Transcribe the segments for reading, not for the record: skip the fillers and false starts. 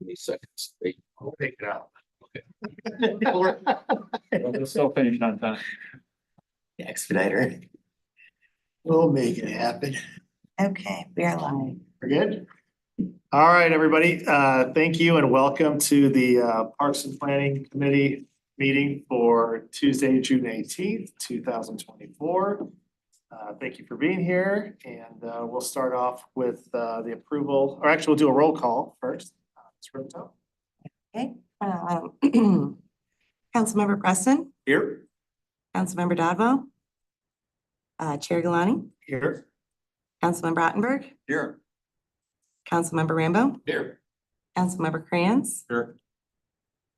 20 seconds. I'll take it out. We'll still finish on time. Expediter. We'll make it happen. Okay, we are live. We're good? All right, everybody, thank you and welcome to the Parks and Planning Committee meeting for Tuesday, June 18th, 2024. Thank you for being here, and we'll start off with the approval, or actually we'll do a roll call first. Ms. Rimto. Okay. Councilmember Preston, Here. Councilmember Dodwell. Chair Galani, Here. Councilmember Ottenberg, Here. Councilmember Rambo, Here. Councilmember Crayons, Here.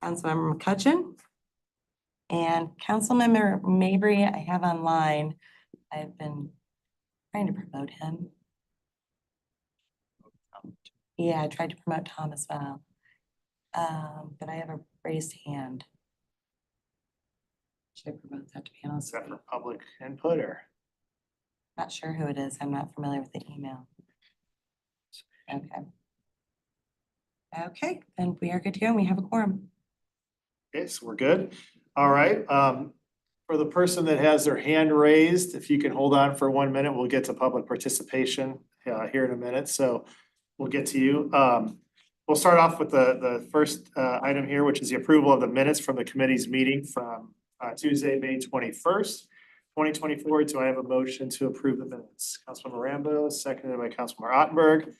Councilmember McCutcheon, and Councilmember Mabry I have online. I've been trying to promote him. Yeah, I tried to promote Tom as well. But I have a raised hand. Should I promote that to Is panelists? that for public input or? Not sure who it is. I'm not familiar with the email. Okay. Okay, then we are good to go. We have a quorum. Okay, so we're good. All right, for the person that has their hand raised, if you can hold on for 1 minute, we'll get to public participation here in a minute, so we'll get to you. We'll start off with the first item here, which is the approval of the minutes from the committee's meeting from Tuesday, May 21st, 2024. Do I have a motion to approve the minutes? Councilmember Rambo, seconded by Councilmember Ottenberg.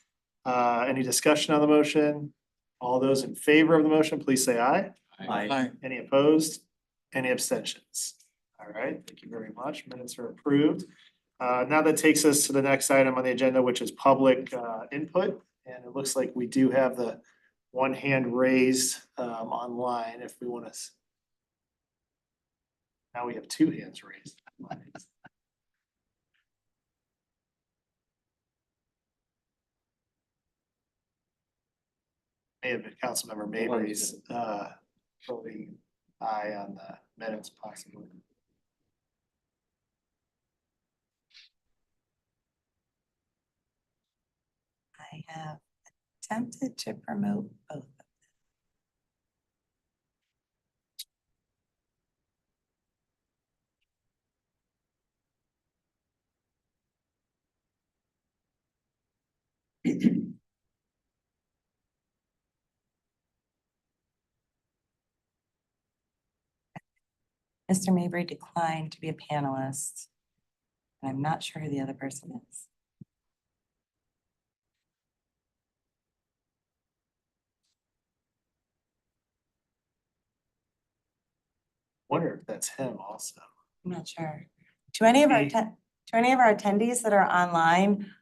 Any discussion on the motion? All those in favor of the motion, please say aye. Aye. Any opposed? Any abstentions? All right, thank you very much. Minutes are approved. Now that takes us to the next item on the agenda, which is public input. And it looks like we do have the one hand raised online if we want to. Now we have two hands raised. May have been Councilmember Mabry's voting aye on the minutes possibly. I have attempted to promote both. Mr. Mabry declined to be a panelist. And I'm not sure who the other person is. Wonder if that's him also. I'm not sure. To any of our Hey. to any of our attendees that are online,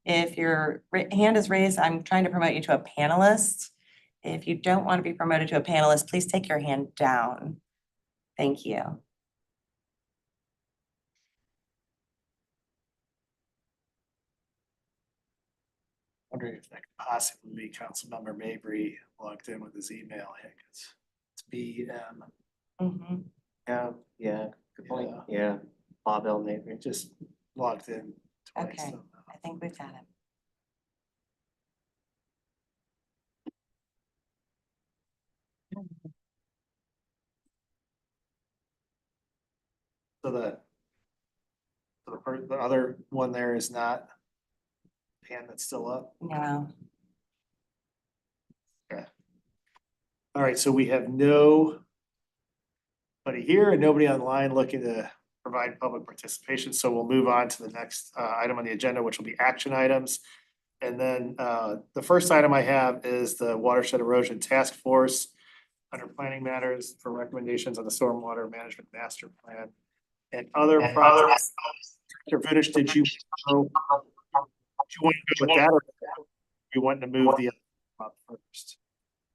if your hand is raised, I'm trying to promote you to a panelist. If you don't want to be promoted to a panelist, please take your hand down. Thank you. Wondering if that could possibly be Councilmember Mabry logged in with his email. I think it's BM. Mhm. Yeah, good point. Yeah, Bob L. Mabry just logged in twice. Okay. so- I think we've got him. So the other one there is not hand that's still up. No. All right, so we have nobody here and nobody online looking to provide public participation. So we'll move on to the next item on the agenda, which will be action items. And then the first item I have is the Watershed Erosion Task Force under planning matters for recommendations on the Stormwater Management Master Plan and other projects. Dr. Vudish, did you want to go with that or you want to move the up first?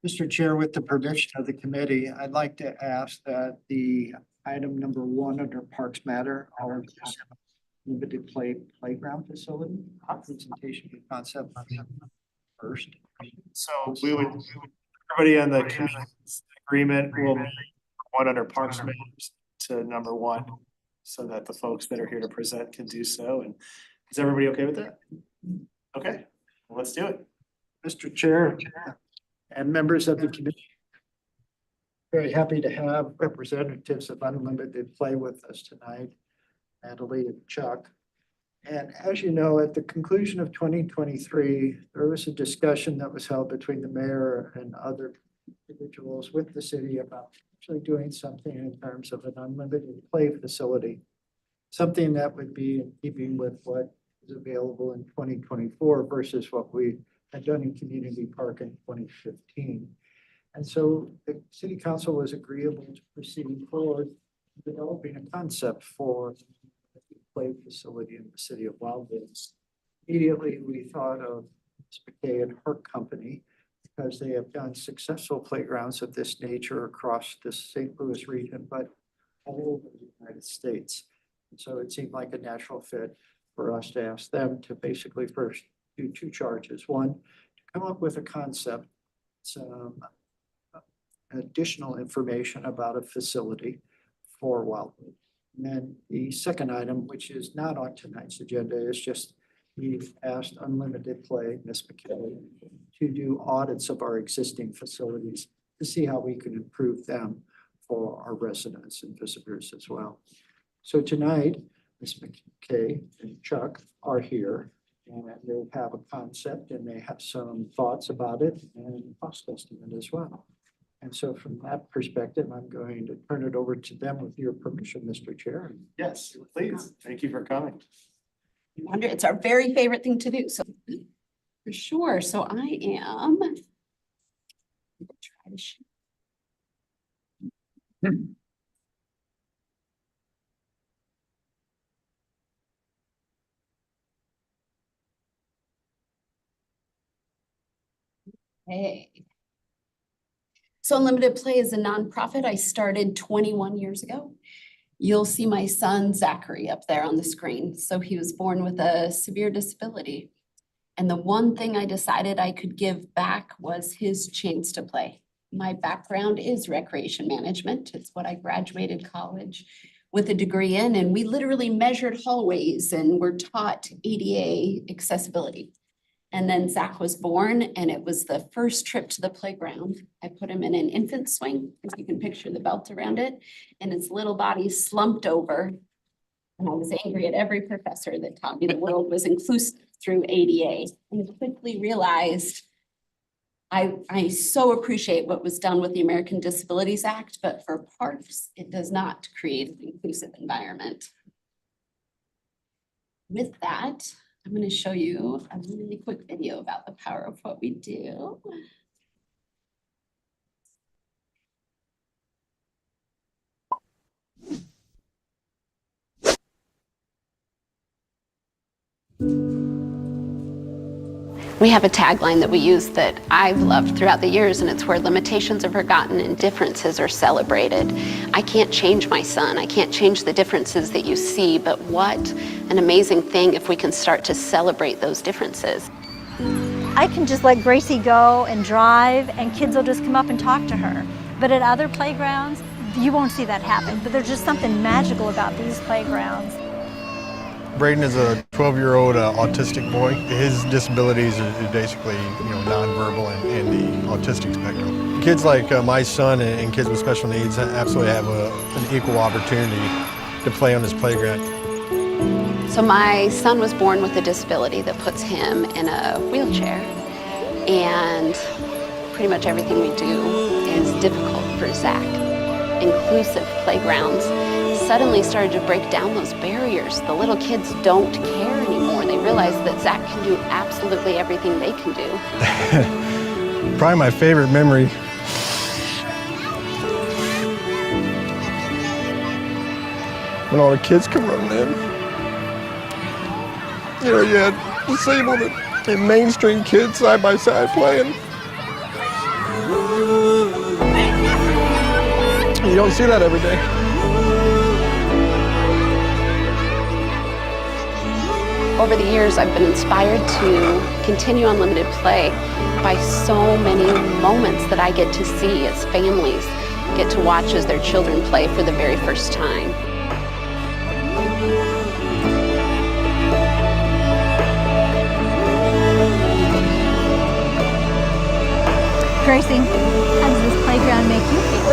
Mr. Chair, with the permission of the committee, I'd like to ask that the item number 1 under Parks Matter, our limited playground facility, presentation of concept first. So we would, everybody on the committee's agreement will move one under Parks Matters to number 1, so that the folks that are here to present can do so. And is everybody okay with that? Okay, well, let's do it. Mr. Chair, and members of the committee. Very happy to have representatives of Unlimited Play with us tonight, Natalie and Chuck. And as you know, at the conclusion of 2023, there was a discussion that was held between the mayor and other individuals with the city about actually doing something in terms of an unlimited play facility. Something that would be in keeping with what is available in 2024 versus what we had done in Community Park in 2015. And so the city council was agreeable to proceed forward developing a concept for a play facility in the city of Wildwood. Immediately, we thought of Ms. McKay and her company because they have done successful playgrounds of this nature across the St. Louis region, but all over the United States. And so it seemed like a natural fit for us to ask them to basically first do two charges. One, to come up with a concept, some additional information about a facility for Wildwood. And then the second item, which is not on tonight's agenda, is just we've asked Unlimited Play, Ms. McKay, to do audits of our existing facilities to see how we can improve them for our residents and visitors as well. So tonight, Ms. McKay and Chuck are here and they have a concept and they have some thoughts about it and cost estimate as well. And so from that perspective, I'm going to turn it over to them with your permission, Mr. Chair. Yes, please. Thank you for coming. Wonder, it's our very favorite thing to do, so for sure. So I am. Try to shoot. Hey. So Unlimited Play is a nonprofit I started 21 years ago. You'll see my son Zachary up there on the screen. So he was born with a severe disability. And the one thing I decided I could give back was his chance to play. My background is recreation management. It's what I graduated college with a degree in, and we literally measured hallways and were taught ADA accessibility. And then Zach was born and it was the first trip to the playground. I put him in an infant swing, if you can picture the belt around it, and his little body slumped over. And I was angry at every professor that taught me the world was inclusive through ADA, and quickly realized I so appreciate what was done with the American Disabilities Act, but for parks, it does not create an inclusive environment. With that, I'm going to show you a really quick video about the power of what we do. We have a tagline that we use that I've loved throughout the years, and it's where limitations are forgotten and differences are celebrated. I can't change my son. I can't change the differences that you see, but what an amazing thing if we can start to celebrate those differences. I can just let Gracie go and drive, and kids will just come up and talk to her. But at other playgrounds, you won't see that happen. But there's just something magical about these playgrounds. Braden is a 12-year-old autistic boy. His disabilities are basically, nonverbal and the autistic spectrum. Kids like my son and kids with special needs absolutely have an equal opportunity to play on this playground. So my son was born with a disability that puts him in a wheelchair, and pretty much everything we do is difficult for Zach. Inclusive playgrounds suddenly started to break down those barriers. The little kids don't care anymore. They realize that Zach can do absolutely everything they can do. Probably my favorite memory when all the kids come running in. You had disabled and mainstream kids side by side playing. You don't see that every day. Over the years, I've been inspired to continue Unlimited Play by so many moments that I get to see as families get to watch as their children play for the very first time. Gracie, how does this playground make you feel?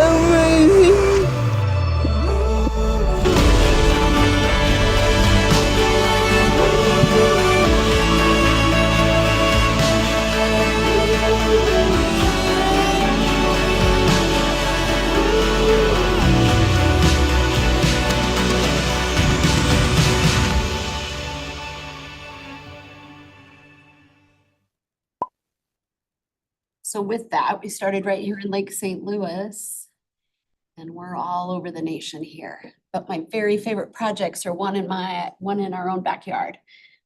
So with that, we started right here in Lake St. Louis. And we're all over the nation here. But my very favorite projects are one in our own backyard,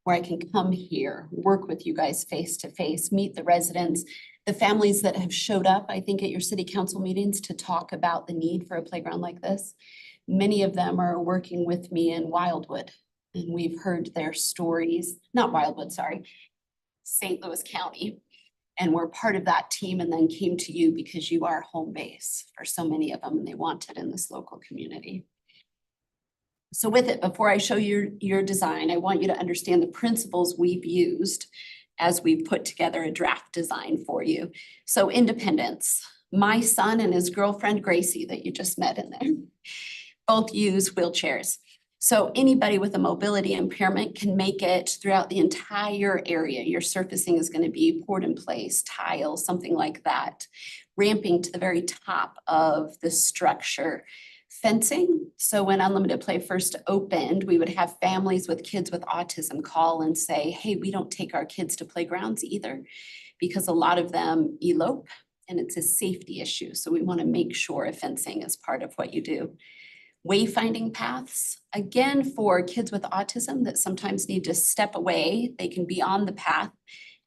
where I can come here, work with you guys face to face, meet the residents, the families that have showed up, I think, at your city council meetings to talk about the need for a playground like this. Many of them are working with me in Wildwood, and we've heard their stories, not Wildwood, sorry, St. Louis County. And we're part of that team and then came to you because you are home base for so many of them and they want it in this local community. So with it, before I show you your design, I want you to understand the principles we've used as we've put together a draft design for you. So independence, my son and his girlfriend Gracie that you just met in there, both use wheelchairs. So anybody with a mobility impairment can make it throughout the entire area. Your surfacing is going to be poured in place, tile, something like that. Ramping to the very top of the structure. Fencing. So when Unlimited Play first opened, we would have families with kids with autism call and say, hey, we don't take our kids to playgrounds either, because a lot of them elope and it's a safety issue. So we want to make sure fencing is part of what you do. Wayfinding paths, again, for kids with autism that sometimes need to step away, they can be on the path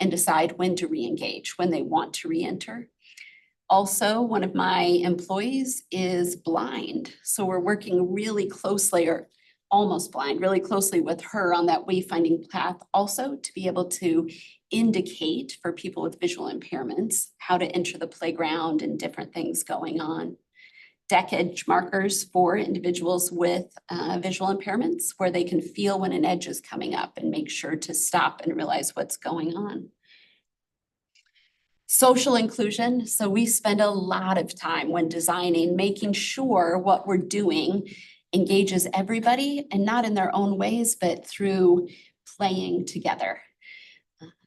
and decide when to re-engage, when they want to re-enter. Also, one of my employees is blind. So we're working really closely, or almost blind, really closely with her on that wayfinding path also to be able to indicate for people with visual impairments how to enter the playground and different things going on. Deck edge markers for individuals with visual impairments where they can feel when an edge is coming up and make sure to stop and realize what's going on. Social inclusion. So we spend a lot of time when designing, making sure what we're doing engages everybody and not in their own ways, but through playing together.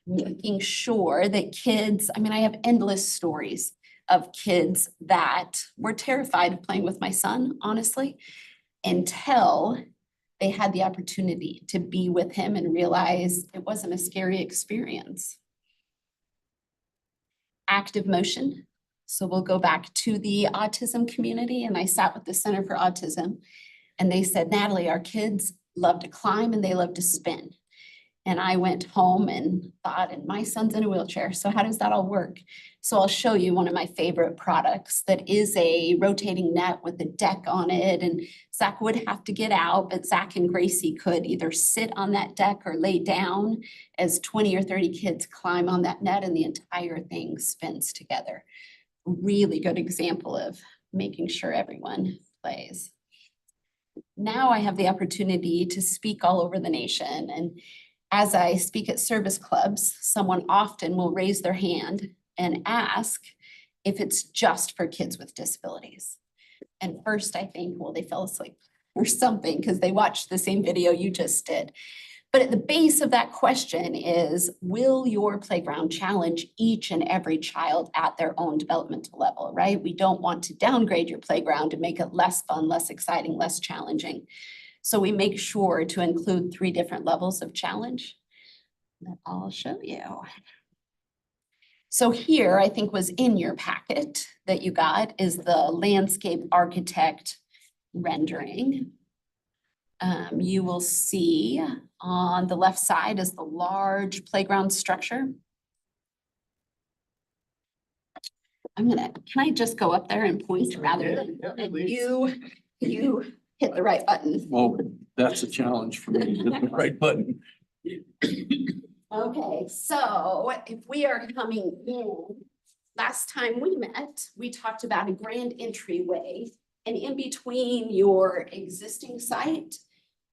Making sure that kids, I mean, I have endless stories of kids that were terrified of playing with my son, honestly, until they had the opportunity to be with him and realize it wasn't a scary experience. Active motion. So we'll go back to the autism community, and I sat with the Center for Autism and they said, Natalie, our kids love to climb and they love to spin. And I went home and thought, and my son's in a wheelchair, so how does that all work? So I'll show you one of my favorite products that is a rotating net with a deck on it. And Zach would have to get out, but Zach and Gracie could either sit on that deck or lay down as 20 or 30 kids climb on that net and the entire thing spins together. Really good example of making sure everyone plays. Now I have the opportunity to speak all over the nation, and as I speak at service clubs, someone often will raise their hand and ask if it's just for kids with disabilities. And first I think, well, they fell asleep or something because they watched the same video you just did. But at the base of that question is, will your playground challenge each and every child at their own developmental level, right? We don't want to downgrade your playground to make it less fun, less exciting, less challenging. So we make sure to include 3 different levels of challenge that I'll show you. So here, I think was in your packet that you got is the landscape architect rendering. You will see on the left side is the large playground structure. Can I just go up there and point rather than you hit the right button? Well, that's a challenge for me, to hit the right button. Okay, so if we are coming in, last time we met, we talked about a grand entryway, and in between your existing site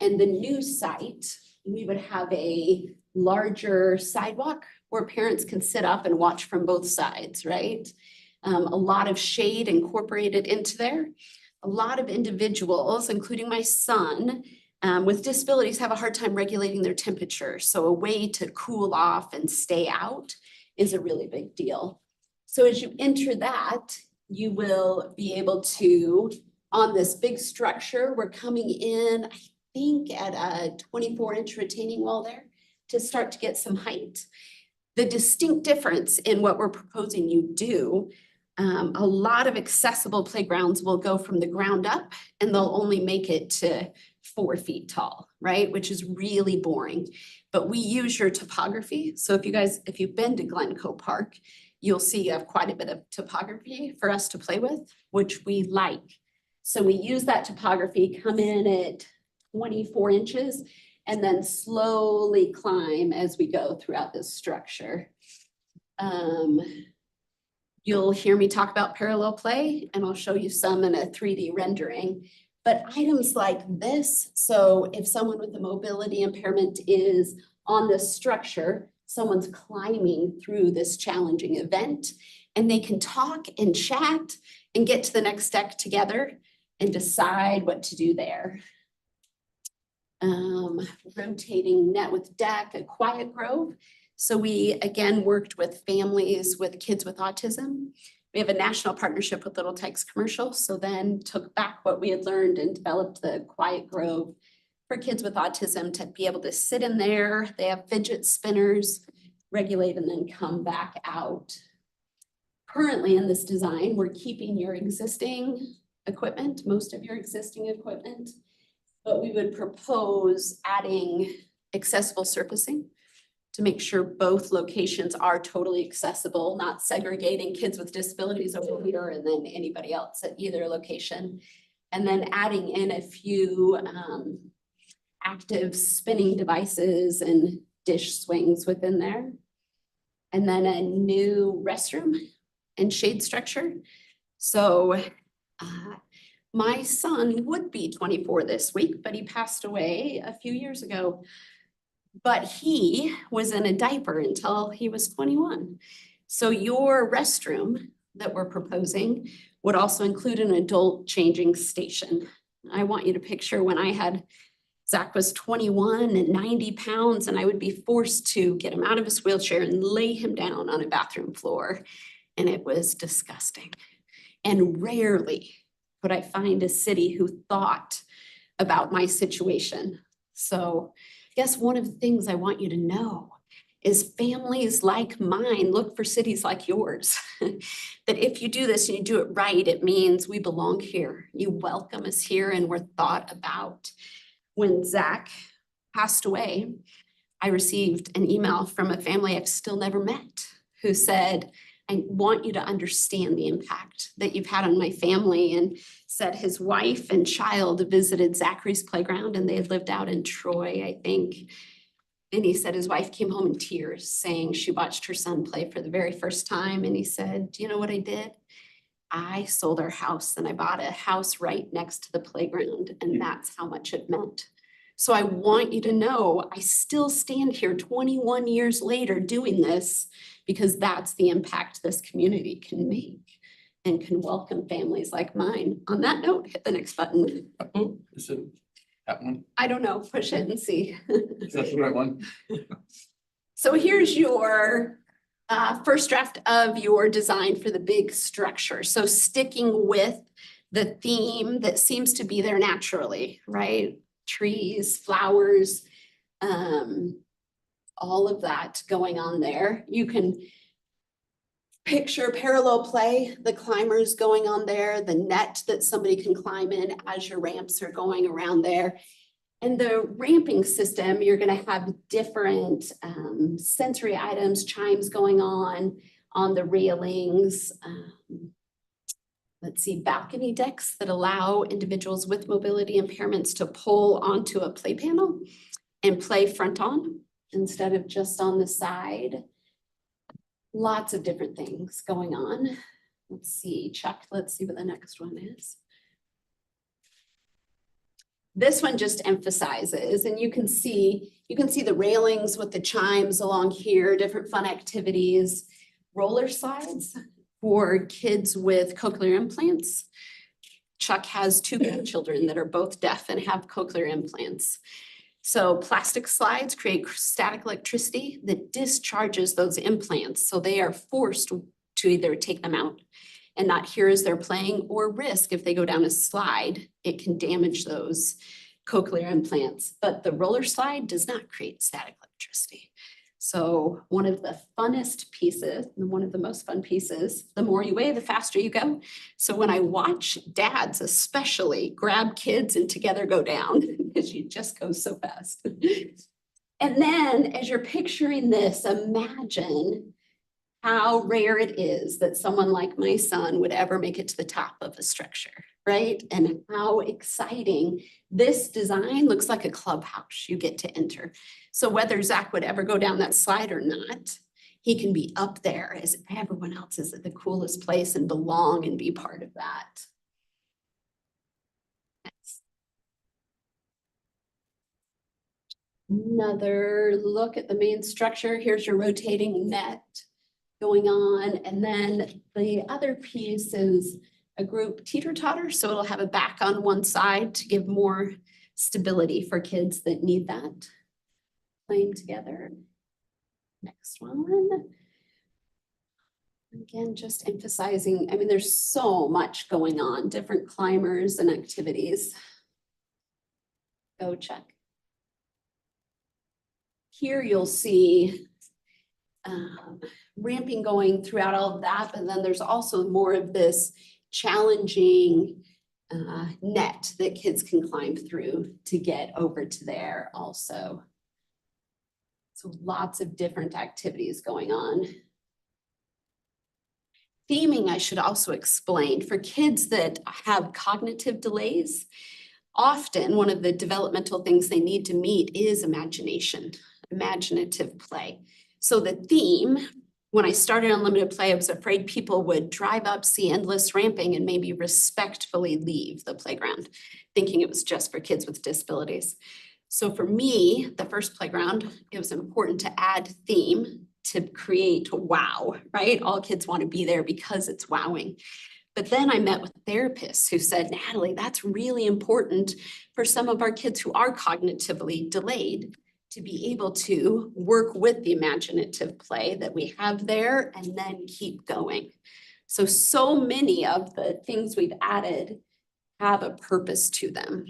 and the new site, we would have a larger sidewalk where parents can sit up and watch from both sides, right? A lot of shade incorporated into there. A lot of individuals, including my son, with disabilities have a hard time regulating their temperature. So a way to cool off and stay out is a really big deal. So as you enter that, you will be able to, on this big structure, we're coming in, I think at a 24-inch retaining wall there to start to get some height. The distinct difference in what we're proposing you do, a lot of accessible playgrounds will go from the ground up and they'll only make it to 4 feet tall, right? Which is really boring. But we use your topography. So if you've been to Glencoe Park, you'll see you have quite a bit of topography for us to play with, which we like. So we use that topography, come in at 24 inches, and then slowly climb as we go throughout this structure. You'll hear me talk about parallel play, and I'll show you some in a 3D rendering. But items like this, so if someone with a mobility impairment is on this structure, someone's climbing through this challenging event, and they can talk and chat and get to the next deck together and decide what to do there. Rotating net with deck, a quiet grove. So we, again, worked with families with kids with autism. We have a national partnership with Little Tikes Commercial, so then took back what we had learned and developed the Quiet Grove for kids with autism to be able to sit in there. They have fidget spinners, regulate, and then come back out. Currently in this design, we're keeping your existing equipment, most of your existing equipment, but we would propose adding accessible surfacing to make sure both locations are totally accessible, not segregating kids with disabilities over here and then anybody else at either location. And then adding in a few active spinning devices and dish swings within there. And then a new restroom and shade structure. So my son would be 24 this week, but he passed away a few years ago. But he was in a diaper until he was 21. So your restroom that we're proposing would also include an adult changing station. I want you to picture when Zach was 21 and 90 pounds, and I would be forced to get him out of his wheelchair and lay him down on a bathroom floor. And it was disgusting. And rarely could I find a city who thought about my situation. So I guess one of the things I want you to know is families like mine look for cities like yours. That if you do this and you do it right, it means we belong here. You welcome us here and we're thought about. When Zach passed away, I received an email from a family I've still never met who said, I want you to understand the impact that you've had on my family, and said his wife and child visited Zachary's playground and they had lived out in Troy, I think. And he said his wife came home in tears saying she watched her son play for the very first time. And he said, do you know what I did? I sold our house and I bought a house right next to the playground, and that's how much it meant. So I want you to know I still stand here 21 years later doing this because that's the impact this community can make and can welcome families like mine. On that note, hit the next button. Oh, is it that one? I don't know, push it and see. Is that the right one? So here's your first draft of your design for the big structure. So sticking with the theme that seems to be there naturally, right? Trees, flowers, all of that going on there. You can picture parallel play, the climbers going on there, the net that somebody can climb in as your ramps are going around there. And the ramping system, you're going to have different sensory items, chimes going on the railings. Let's see, balcony decks that allow individuals with mobility impairments to pull onto a play panel and play front on instead of just on the side. Lots of different things going on. Let's see, Chuck, let's see what the next one is. This one just emphasizes, and you can see the railings with the chimes along here, different fun activities, roller slides for kids with cochlear implants. Chuck has two children that are both deaf and have cochlear implants. So plastic slides create static electricity that discharges those implants. So they are forced to either take them out and not hear as they're playing, or risk if they go down a slide, it can damage those cochlear implants. But the roller slide does not create static electricity. So one of the funnest pieces, and one of the most fun pieces, the more you weigh, the faster you go. So when I watch dads especially grab kids and together go down, because you just go so fast. And then as you're picturing this, imagine how rare it is that someone like my son would ever make it to the top of a structure, right? And how exciting this design looks like a clubhouse you get to enter. So whether Zach would ever go down that slide or not, he can be up there as everyone else is at the coolest place and belong and be part of that. Next. Another look at the main structure. Here's your rotating net going on. And then the other piece is a group teeter-totter. So it'll have a back on one side to give more stability for kids that need that. Playing together. Next one. Again, just emphasizing, I mean, there's so much going on, different climbers and activities. Go Chuck. Here you'll see ramping going throughout all of that, but then there's also more of this challenging net that kids can climb through to get over to there also. So lots of different activities going on. Theming, I should also explain, for kids that have cognitive delays, often one of the developmental things they need to meet is imagination, imaginative play. So the theme, when I started Unlimited Play, I was afraid people would drive up, see endless ramping, and maybe respectfully leave the playground, thinking it was just for kids with disabilities. So for me, the first playground, it was important to add theme to create wow, right? All kids want to be there because it's wowing. But then I met with therapists who said, Natalie, that's really important for some of our kids who are cognitively delayed to be able to work with the imaginative play that we have there and then keep going. So many of the things we've added have a purpose to them.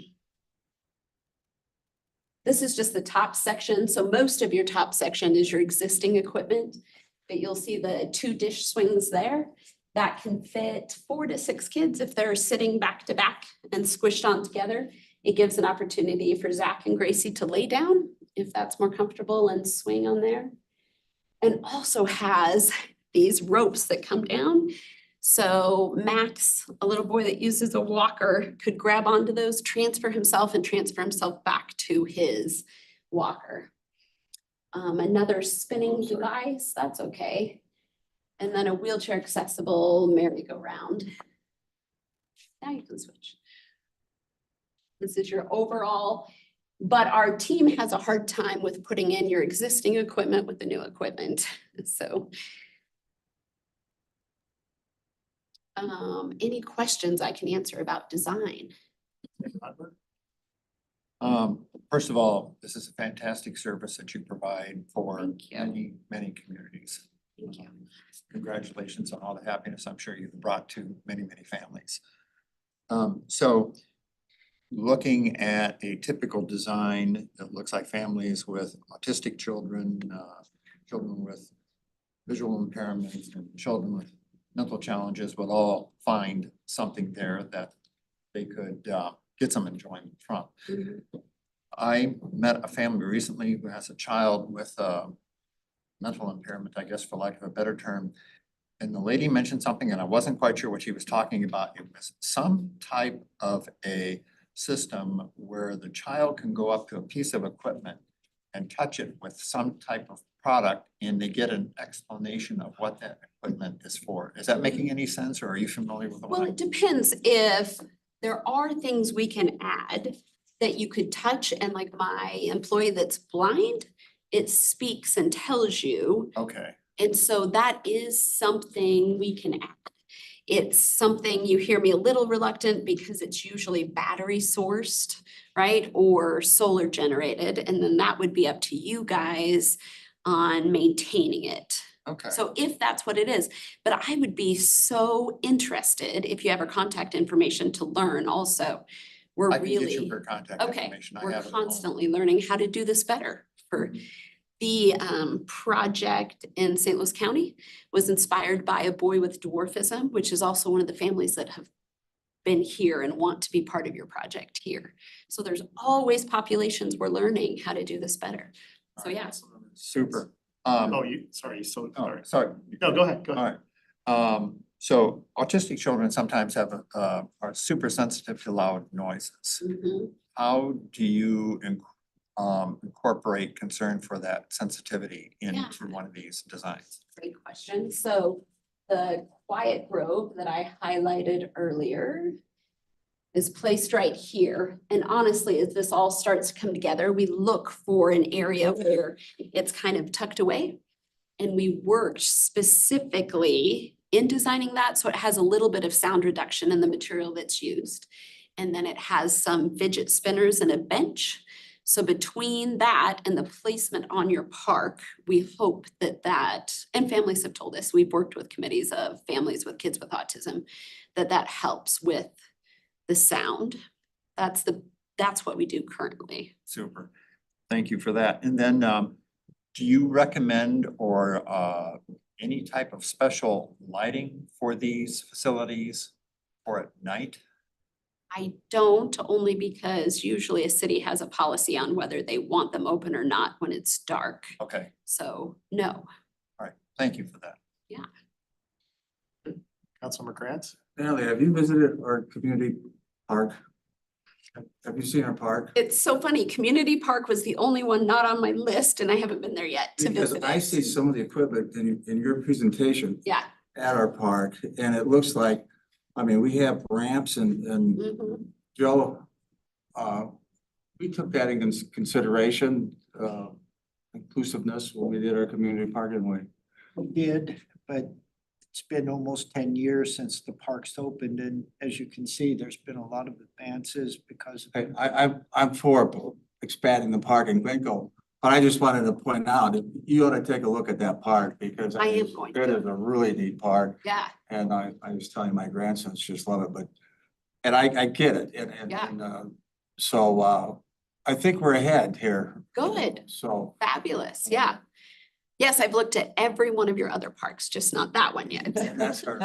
This is just the top section. So most of your top section is your existing equipment, but you'll see the 2 dish swings there. That can fit 4 to 6 kids if they're sitting back to back and squished on together. It gives an opportunity for Zach and Gracie to lay down if that's more comfortable and swing on there. And also has these ropes that come down. So Max, a little boy that uses a walker, could grab onto those, transfer himself back to his walker. Another spinning device, that's okay. And then a wheelchair accessible merry-go-round. Now you can switch. This is your overall, but our team has a hard time with putting in your existing equipment with the new equipment. So any questions I can answer about design? First of all, this is a fantastic service that you provide for Thank you. many communities. Thank you. Congratulations on all the happiness I'm sure you've brought to many families. So looking at a typical design that looks like families with autistic children, children with visual impairments, and children with mental challenges will all find something there that they could get some enjoyment from. Mm-hmm. I met a family recently who has a child with mental impairment, I guess for lack of a better term. And the lady mentioned something and I wasn't quite sure what she was talking about. It was some type of a system where the child can go up to a piece of equipment and touch it with some type of product and they get an explanation of what that equipment is for. Is that making any sense or are you familiar with the Well, one? it depends if there are things we can add that you could touch, and like my employee that's blind, it speaks and tells you Okay, And so that is something we can add. It's something you hear me a little reluctant because it's usually battery sourced, right? Or solar generated, and then that would be up to you guys on maintaining it. Okay. So if that's what it is, but I would be so interested if you have our contact information to learn also. We're I can get you really, her contact okay, information. I we're have it at home. constantly learning how to do this better. For the project in St. Louis County was inspired by a boy with dwarfism, which is also one of the families that have been here and want to be part of your project here. So there's always populations we're learning how to do this better. So yeah. Super. Oh, sorry, Sorry. No, go ahead, go All ahead. right. So autistic children sometimes have are super sensitive to loud noises. Mhm. How do you incorporate concern for that sensitivity Yeah. into one of these designs? Great question. So the quiet grove that I highlighted earlier is placed right here. And honestly, as this all starts to come together, we look for an area where it's kind of tucked away. And we worked specifically in designing that, so it has a little bit of sound reduction in the material that's used. And then it has some fidget spinners and a bench. So between that and the placement on your park, we hope that, and families have told us, we've worked with committees of families with kids with autism, that helps with the sound. That's what we do currently. Super. Thank you for that. And then do you recommend or any type of special lighting for these facilities or at night? I don't, only because usually a city has a policy on whether they want them open or not when it's dark. Okay, So no. all right. Thank you for that. Councilmember Grants? Natalie, have you visited our community park? Have you seen our park? It's so funny. Community Park was the only one not on my list and I haven't been there yet to Because visit I it. see some of the equipment in your presentation Yeah. at our park, and it looks like, I mean, we have ramps and Mhm. Joe, we took that in consideration, inclusiveness when we did our community park, didn't we? We did, but it's been almost 10 years since the park's opened, and as you can see, there's been a lot of advances because of Okay, I'm for expanding the park in Glencoe, but I just wanted to point out that you ought to take a look at that park because I am going it to. is a really neat park. Yeah, And I was telling my grandsons just love it, but, and I get it, Yeah. so, I think we're ahead here. good, So, fabulous, yeah. Yes, I've looked at every one of your other parks, just not that one yet. that's our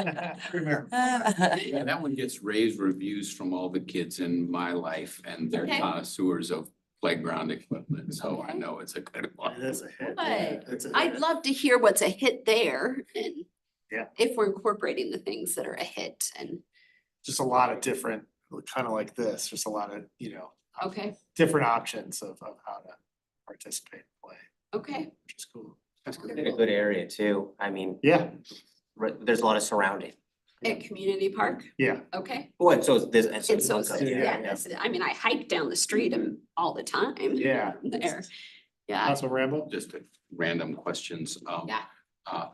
premier. Yeah, that one gets rave reviews from all the kids in my life and they're Okay. connoisseurs of playground equipment, so I Okay. know it's a good one. It is a hit. Good. It's a I'd hit. love to hear what's a hit there and Yeah. if we're incorporating the things that are a hit and, Just a lot of different, kind of like this, just a lot of, okay, different options of how to participate and play, okay. which is cool. That's good. In a good area too. I mean, Yeah, there's a lot of surrounding. At Community Park, yeah. okay. Oh, and so is this. and so And is so, Glencoe. yeah, that's, I mean, I hike down the street and all the time. Yeah. There, yeah, Councilman Rambo? Just a random questions. Yeah. uh,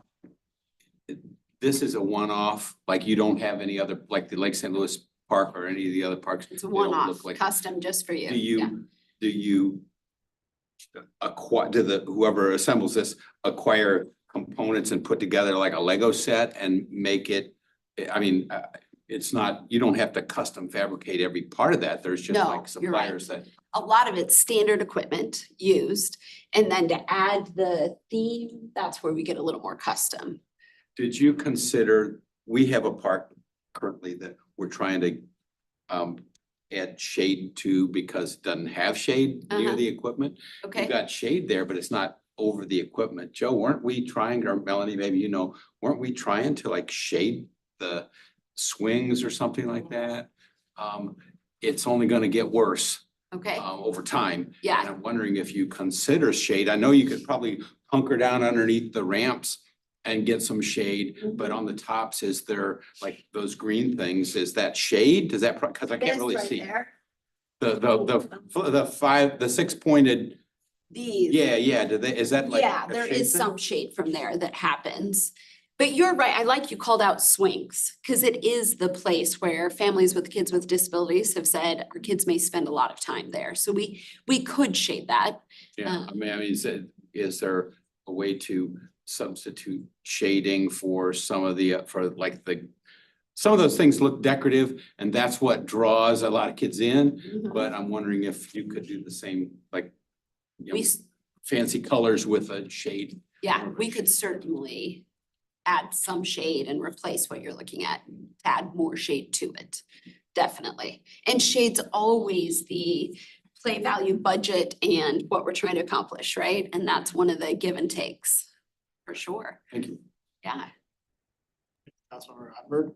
This is a one-off, like you don't have any other, like the Lake St. Louis Park or any of the other parks? it's a they don't look one-off, like- custom just for you. Do Yeah. you acquire, whoever assembles this, acquire components and put together like a Lego set and make it? I mean, it's not, you don't have to custom fabricate every part of that. There's just No, like you're right. suppliers that. A lot of it's standard equipment used, and then to add the theme, that's where we get a little more custom. Did you consider, we have a park currently that we're trying to add shade to because it doesn't have shade near Uh-huh. the equipment? Okay, You've got shade there, but it's not over the equipment. Joe, weren't we trying, or Melanie, maybe you know, weren't we trying to like shade the swings or something like that? It's only gonna get worse okay, over time. And yeah, I'm wondering if you consider shade. I know you could probably hunker down underneath the ramps and get some shade, but on the tops, is there like those green things? Is that shade? Does that, because I can't This really right see. there. The 6 pointed these. Yeah, do they, is that like? Yeah, a there shade is thing? some shade from there that happens. But you're right, I like you called out swings, because it is the place where families with kids with disabilities have said our kids may spend a lot of time there. So we could shade that. Yeah, I mean, is there a way to substitute shading for some of the, for like some of those things look decorative and that's what draws a lot of kids in, but I'm wondering if you could do the same, like, you know, We, s- fancy colors with a shade. yeah, we could certainly add some shade and replace what you're looking at, add more shade to it, definitely. And shade's always the play value budget and what we're trying to accomplish, right? And that's one of the give and takes, for sure, Thank you. yeah. Councilmember Rodberg?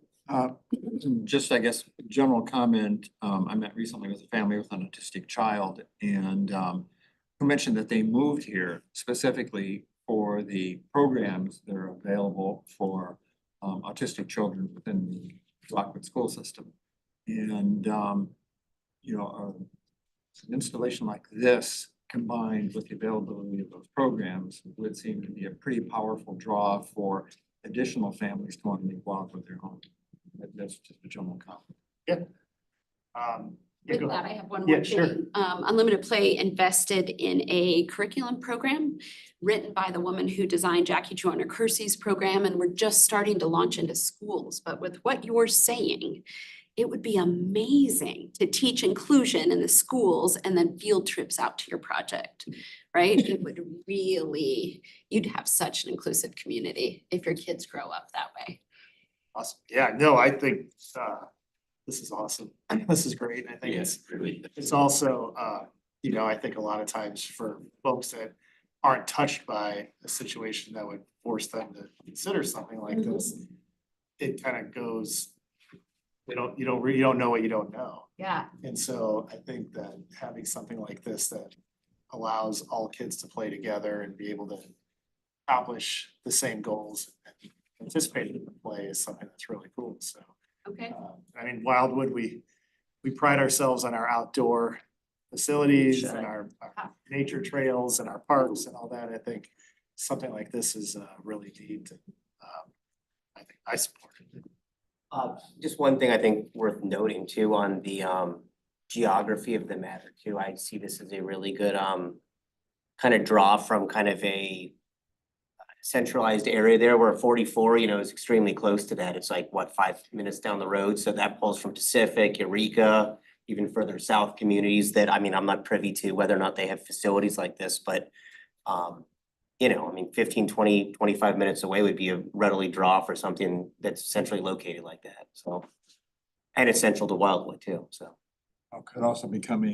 Just, I guess, general comment, I met recently with a family with an autistic child and who mentioned that they moved here specifically for the programs that are available for autistic children within the Rockwood school system. And you know, an installation like this combined with the availability of those programs would seem to be a pretty powerful draw for additional families to want to go out with their own. That's just a general comment. With go that, ahead. I have one Yeah, more sure. thing. Unlimited Play invested in a curriculum program written by the woman who designed Jackie Joyner Kersey's program, and we're just starting to launch into schools. But with what you're saying, it would be amazing to teach inclusion in the schools and then field trips out to your project, right? It would really, you'd have such an inclusive community if your kids grow up that way. Awesome. Yeah, no, I think this is awesome. This is great. I think Really. it's also, you know, I think a lot of times for folks that aren't touched by a situation that would force them to consider something like this, it kind of goes, you don't know what you don't know. Yeah. And so I think that having something like this that allows all kids to play together and be able to accomplish the same goals and participate in the play is something that's really cool. So, Okay. I mean, Wildwood, we pride ourselves on our outdoor facilities Should. and our nature trails and our parks and all that. I think something like this is really neat. I think I support it. Just one thing I think worth noting too on the geography of the matter too, I see this as a really good kind of draw from kind of a centralized area there where 44, you know, is extremely close to that. It's like, what, 5 minutes down the road? So that pulls from Pacific, Eureka, even further south communities that, I mean, I'm not privy to whether or not they have facilities like this, but you know, I mean, 15, 20, 25 minutes away would be a readily draw for something that's centrally located like that, so. And it's central to Wildwood too, so. Could also become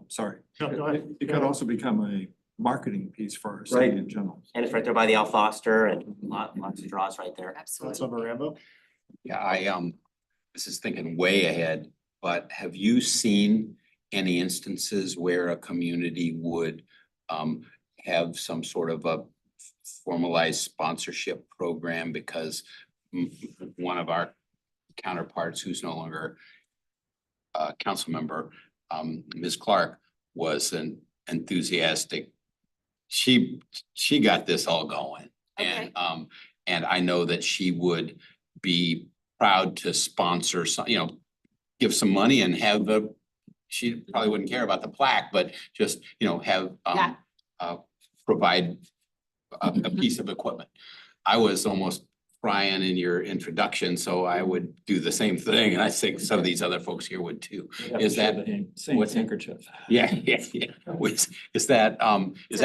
sorry. No, go ahead. It could also become a marketing piece for our city Right. in general. And it's right there by the Al Foster and lots of draws right there. Absolutely. Councilmember Rambo? Yeah, this is thinking way ahead, but have you seen any instances where a community would have some sort of a formalized sponsorship program because one of our counterparts who's no longer a council member, Ms. Clark, was an enthusiastic. She got this all going. Okay. And I know that she would be proud to sponsor some, you know, give some money and have she probably wouldn't care about the plaque, but just, you know, have Yeah. provide a piece of equipment. I was almost crying in your introduction, so I would do the same thing, and I think some of these other folks here would too. Is that, Same what's- handkerchief. yeah. Is that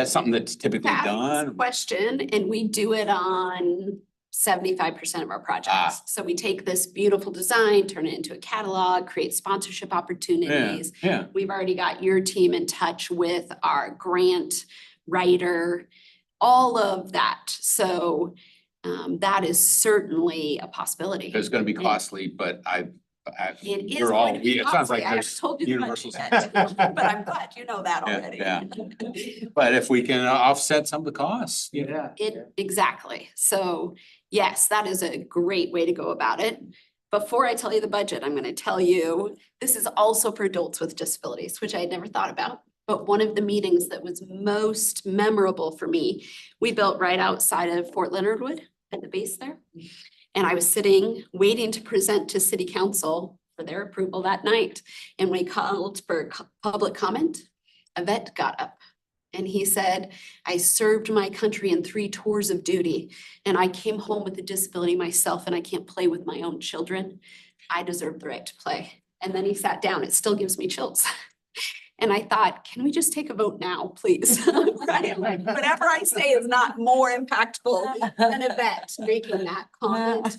something that's typically Fabulous done? question, and we do it on 75% of our projects. So we take this beautiful design, turn it into a catalog, create sponsorship opportunities. Yeah, We've already got your team in touch with our grant writer, all of that. So that is certainly a possibility. it's gonna be costly, but It is you're all, going to be it sounds like costly. I have there's told you the universal. budget yet, but I'm glad you know that Yeah, already. yeah. But if we can offset some of the costs, you know, Yeah. Exactly. So yes, that is a great way to go about it. Before I tell you the budget, I'm gonna tell you, this is also for adults with disabilities, which I had never thought about. But one of the meetings that was most memorable for me, we built right outside of Fort Leonard Wood at the base there. And I was sitting, waiting to present to city council for their approval that night. And we called for public comment. A vet got up and he said, I served my country in 3 tours of duty and I came home with a disability myself and I can't play with my own children. I deserve the right to play. And then he sat down. It still gives me chills. And I thought, can we just take a vote now, please? Right? Like, whatever I say is not more impactful than a vet making that comment.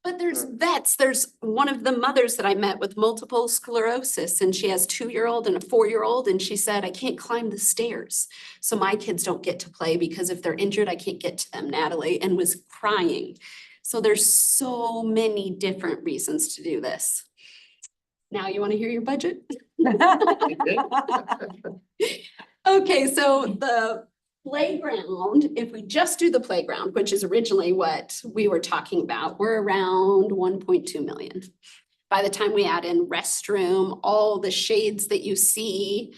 But there's vets, there's one of the mothers that I met with multiple sclerosis and she has a 2-year-old and a 4-year-old and she said, I can't climb the stairs. So my kids don't get to play because if they're injured, I can't get to them, Natalie, and was crying. So there's so many different reasons to do this. Now you want to hear your budget? Okay, so the playground, if we just do the playground, which is originally what we were talking about, we're around 1.2 million. By the time we add in restroom, all the shades that you see,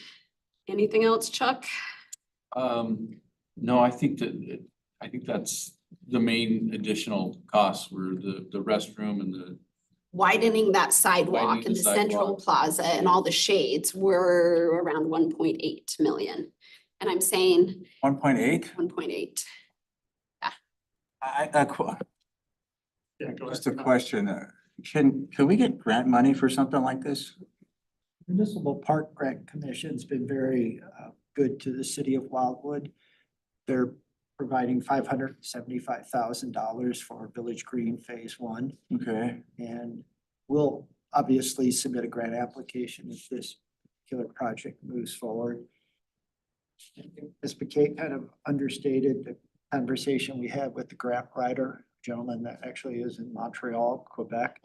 anything else, Chuck? No, I think that's the main additional costs were the restroom and the Widening that sidewalk Widening and the the central sidewalk. plaza and all the shades were around 1.8 million. And I'm saying 1.8? 1.8. Yeah, go Just a ahead. question, can we get grant money for something like this? Municipal Park Grant Commission's been very good to the city of Wildwood. They're providing $575,000 for Village Green Phase 1. Okay, And we'll obviously submit a grant application if this particular project moves forward. Ms. McKay kind of understated the conversation we had with the grant writer, gentleman that actually is in Montreal, Quebec.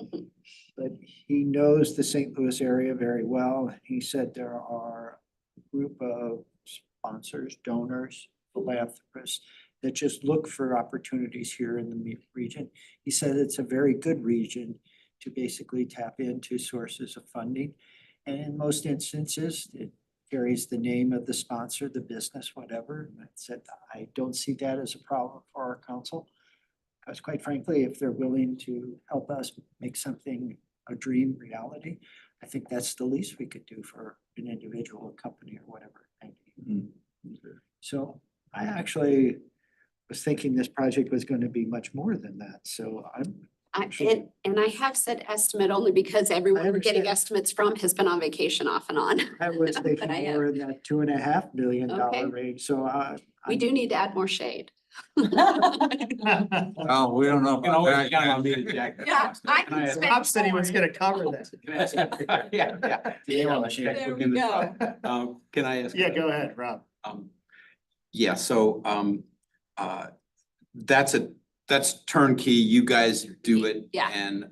But he knows the St. Louis area very well. He said there are a group of sponsors, donors, philanthropists that just look for opportunities here in the region. He said it's a very good region to basically tap into sources of funding. And in most instances, it carries the name of the sponsor, the business, whatever. And I said, I don't see that as a problem for our council. Because quite frankly, if they're willing to help us make something a dream reality, I think that's the least we could do for an individual, a company or whatever. So I actually was thinking this project was going to be much more than that. So And I have said estimate only because everyone we're getting understand. estimates from has been on vacation off and on. I was But thinking I have- more in that $2.5 million Okay. range. So We do need to add more shade. oh, we don't know. about that. Yeah, I can spend Rob said he was more. gonna cover that. Yeah. There we go. Can I ask? Yeah, go ahead, Rob. Yeah, so, that's turnkey, you guys do it. Yeah. And,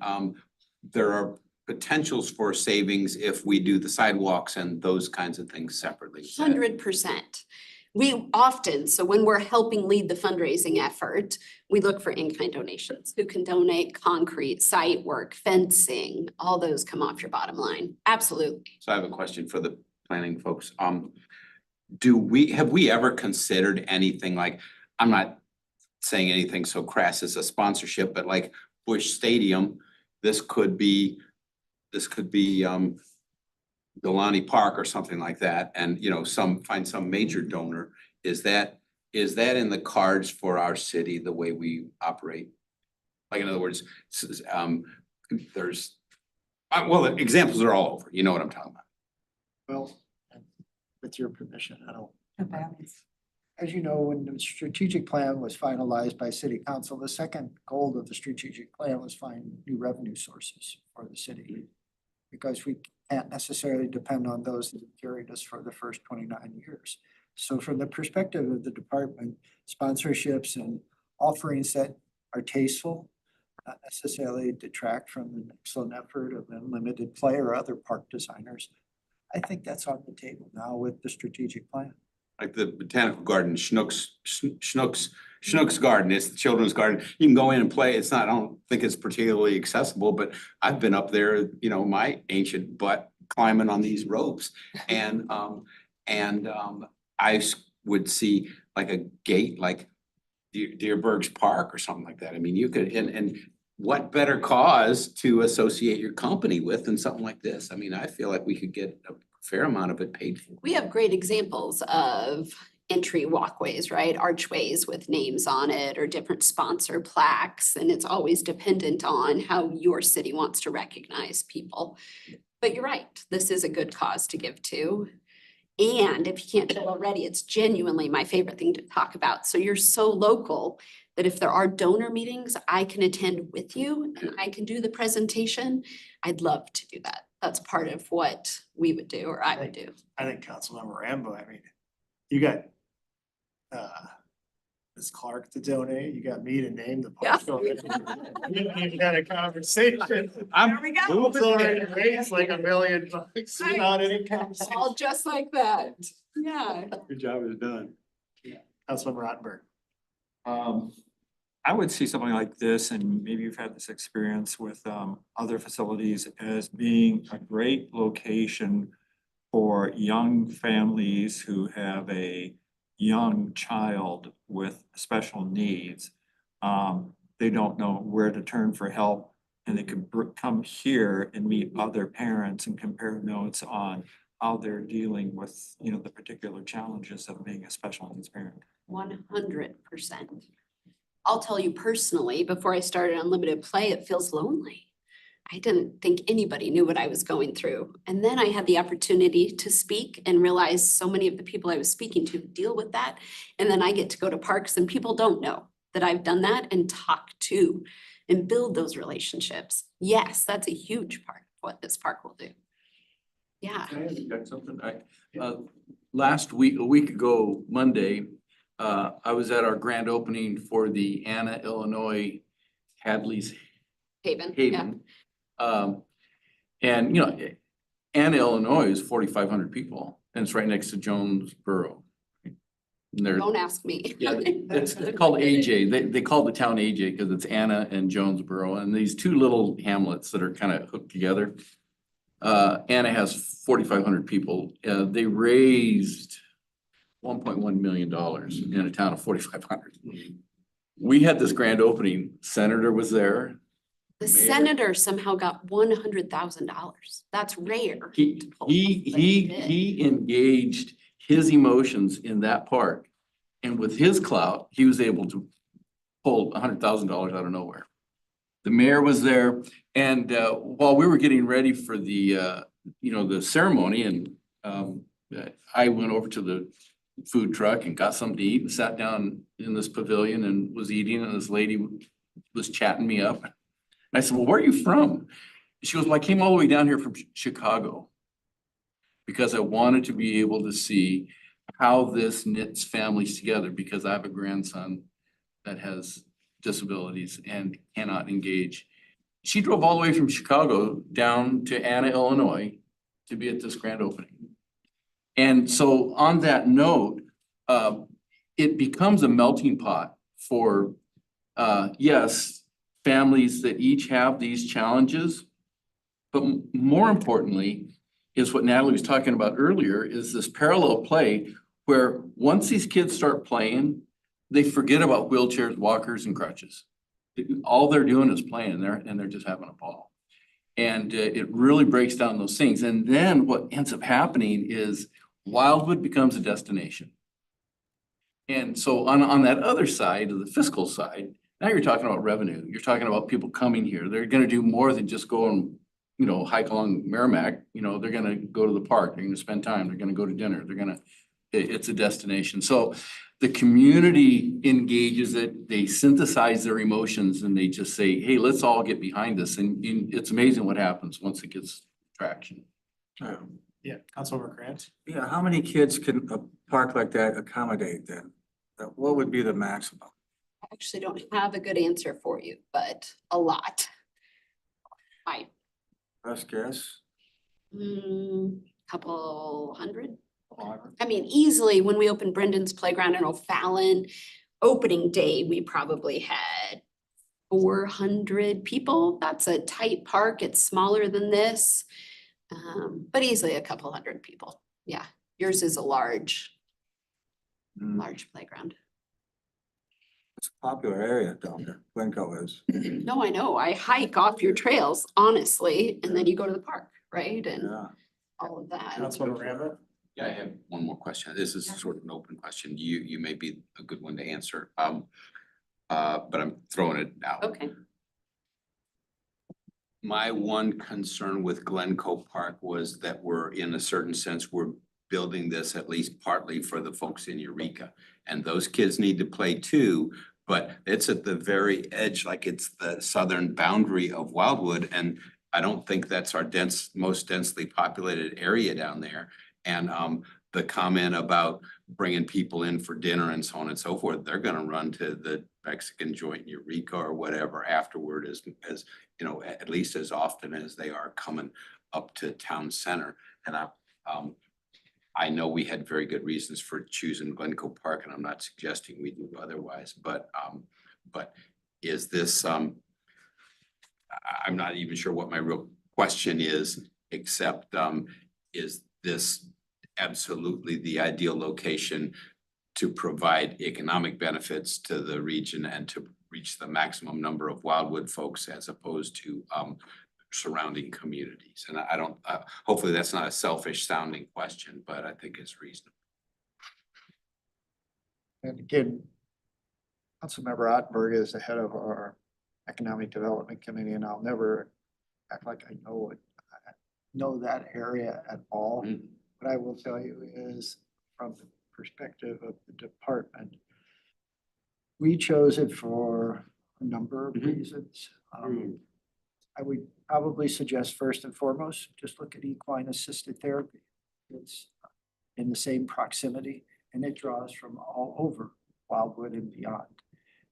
there are potentials for savings if we do the sidewalks and those kinds of things separately. 100%. We often, so when we're helping lead the fundraising effort, we look for in-kind donations. Who can donate concrete, site work, fencing, all those come off your bottom line. Absolutely. So I have a question for the planning folks. Have we ever considered anything like, I'm not saying anything so crass as a sponsorship, but like Busch Stadium, this could be Delaney Park or something like that, and find some major donor. Is that in the cards for our city, the way we operate? Like, in other words, there's, well, the examples are all over, you know what I'm talking about. well, with your permission, I don't. As you know, when the strategic plan was finalized by city council, the second goal of the strategic plan was find new revenue sources for the city. Because we can't necessarily depend on those that carried us for the first 29 years. So from the perspective of the department, sponsorships and offerings that are tasteful, not necessarily detract from the excellent effort of Unlimited Play or other park designers. I think that's on the table now with the strategic plan. Like the botanical garden, Schnucks Garden, it's the children's garden. You can go in and play. It's not, I don't think it's particularly accessible, but I've been up there, my ancient butt climbing on these ropes. And And would see like a gate, like Deerberg's Park or something like that. I mean, you could, and what better cause to associate your company with than something like this? I mean, I feel like we could get a fair amount of it paid for. We have great examples of entry walkways, right? Archways with names on it or different sponsor plaques. And it's always dependent on how your city wants to recognize people. But you're right, this is a good cause to give to. And if you can't do it already, it's genuinely my favorite thing to talk about. So you're so local that if there are donor meetings, I can attend with you and I can do the presentation. I'd love to do that. That's part of what we would do or I would do. I think Councilmember Rambo, I mean, you got Ms. Clark to donate, you got me to name the Yeah. park. We haven't even had a conversation. There we go. It's already raised like $1 million without any conversation. All just like that. Yeah. Good job is done. Councilmember Rottenberg. I would see something like this, and maybe you've had this experience with other facilities, as being a great location for young families who have a young child with special needs. They don't know where to turn for help, and they could come here and meet other parents and compare notes on how they're dealing with, you know, the particular challenges of being a special needs parent. 100%. I'll tell you personally, before I started Unlimited Play, it feels lonely. I didn't think anybody knew what I was going through. And then I had the opportunity to speak and realize so many of the people I was speaking to deal with that. And then I get to go to parks and people don't know that I've done that and talk to and build those relationships. Yes, that's a huge part of what this park will do. Yeah. You got something? Last week, a week ago, Monday, I was at our grand opening for the Anna, Illinois Hadley's Haven, yeah. Haven. And you know, Anna, Illinois is 4,500 people and it's right next to Jonesboro. And they're, Don't ask me. yeah, it's called AJ. They call the town AJ because it's Anna and Jonesboro and these two little hamlets that are kind of hooked together. Anna has 4,500 people. They raised $1.1 million in a town of 4,500. We had this grand opening. Senator was there. The Mayor. senator somehow got $100,000. That's rare. He to pull off, but he did. he engaged his emotions in that park. And with his clout, he was able to pull $100,000 out of nowhere. The mayor was there and while we were getting ready for the the ceremony and I went over to the food truck and got something to eat and sat down in this pavilion and was eating and this lady was chatting me up. And I said, well, where are you from? She goes, well, I came all the way down here from Chicago because I wanted to be able to see how this knits families together because I have a grandson that has disabilities and cannot engage. She drove all the way from Chicago down to Anna, Illinois to be at this grand opening. And so on that note, it becomes a melting pot for, yes, families that each have these challenges. But more importantly is what Natalie was talking about earlier is this parallel play where once these kids start playing, they forget about wheelchairs, walkers and crutches. All they're doing is playing there and they're just having a ball. And it really breaks down those things. And then what ends up happening is Wildwood becomes a destination. And so on that other side of the fiscal side, now you're talking about revenue. You're talking about people coming here. They're gonna do more than just go and, hike along Merrimack. They're gonna go to the park. They're gonna spend time. They're gonna go to dinner. It's a destination. So the community engages it, they synthesize their emotions and they just say, hey, let's all get behind this. And it's amazing what happens once it gets traction. Yeah, Councilmember Grant. Yeah, how many kids can a park like that accommodate then? What would be the maximum? I actually don't have a good answer for you, but a lot. Best guess? Couple hundred. I mean, easily when we opened Brendan's Playground in O'Fallon, opening day, we probably had 400 people. That's a tight park. It's smaller than this, but easily a couple hundred people. Yeah, Yours is a large Mm, playground. It's a popular area down there, Glencoe is. No, I know. I hike off your trails, honestly, and then you go to the park, right? And Yeah. all of that. Councilman Rambo? Yeah, I have one more question. This is sort of an open question. You may be a good one to answer. But I'm throwing it out. Okay. My one concern with Glencoe Park was that we're, in a certain sense, we're building this at least partly for the folks in Eureka. And those kids need to play too, but it's at the very edge, like it's the southern boundary of Wildwood. And I don't think that's our most densely populated area down there. And the comment about bringing people in for dinner and so on and so forth, they're gonna run to the Mexican joint in Eureka or whatever afterward as you know, at least as often as they are coming up to town center. And I know we had very good reasons for choosing Glencoe Park, and I'm not suggesting we do otherwise, but is this, I'm not even sure what my real question is, except, is this absolutely the ideal location to provide economic benefits to the region and to reach the maximum number of Wildwood folks as opposed to surrounding communities? And I don't, hopefully that's not a selfish sounding question, but I think it's reasonable. And again, Councilmember Ottenberg is the head of our Economic Development Committee, and I'll never act like I know it, I know that area at all. Mm. What I will tell you is, from the perspective of the department, we chose it for a number of Mhm. reasons. I would probably suggest first and foremost, just look at equine assisted therapy. It's in the same proximity and it draws from all over Wildwood and beyond.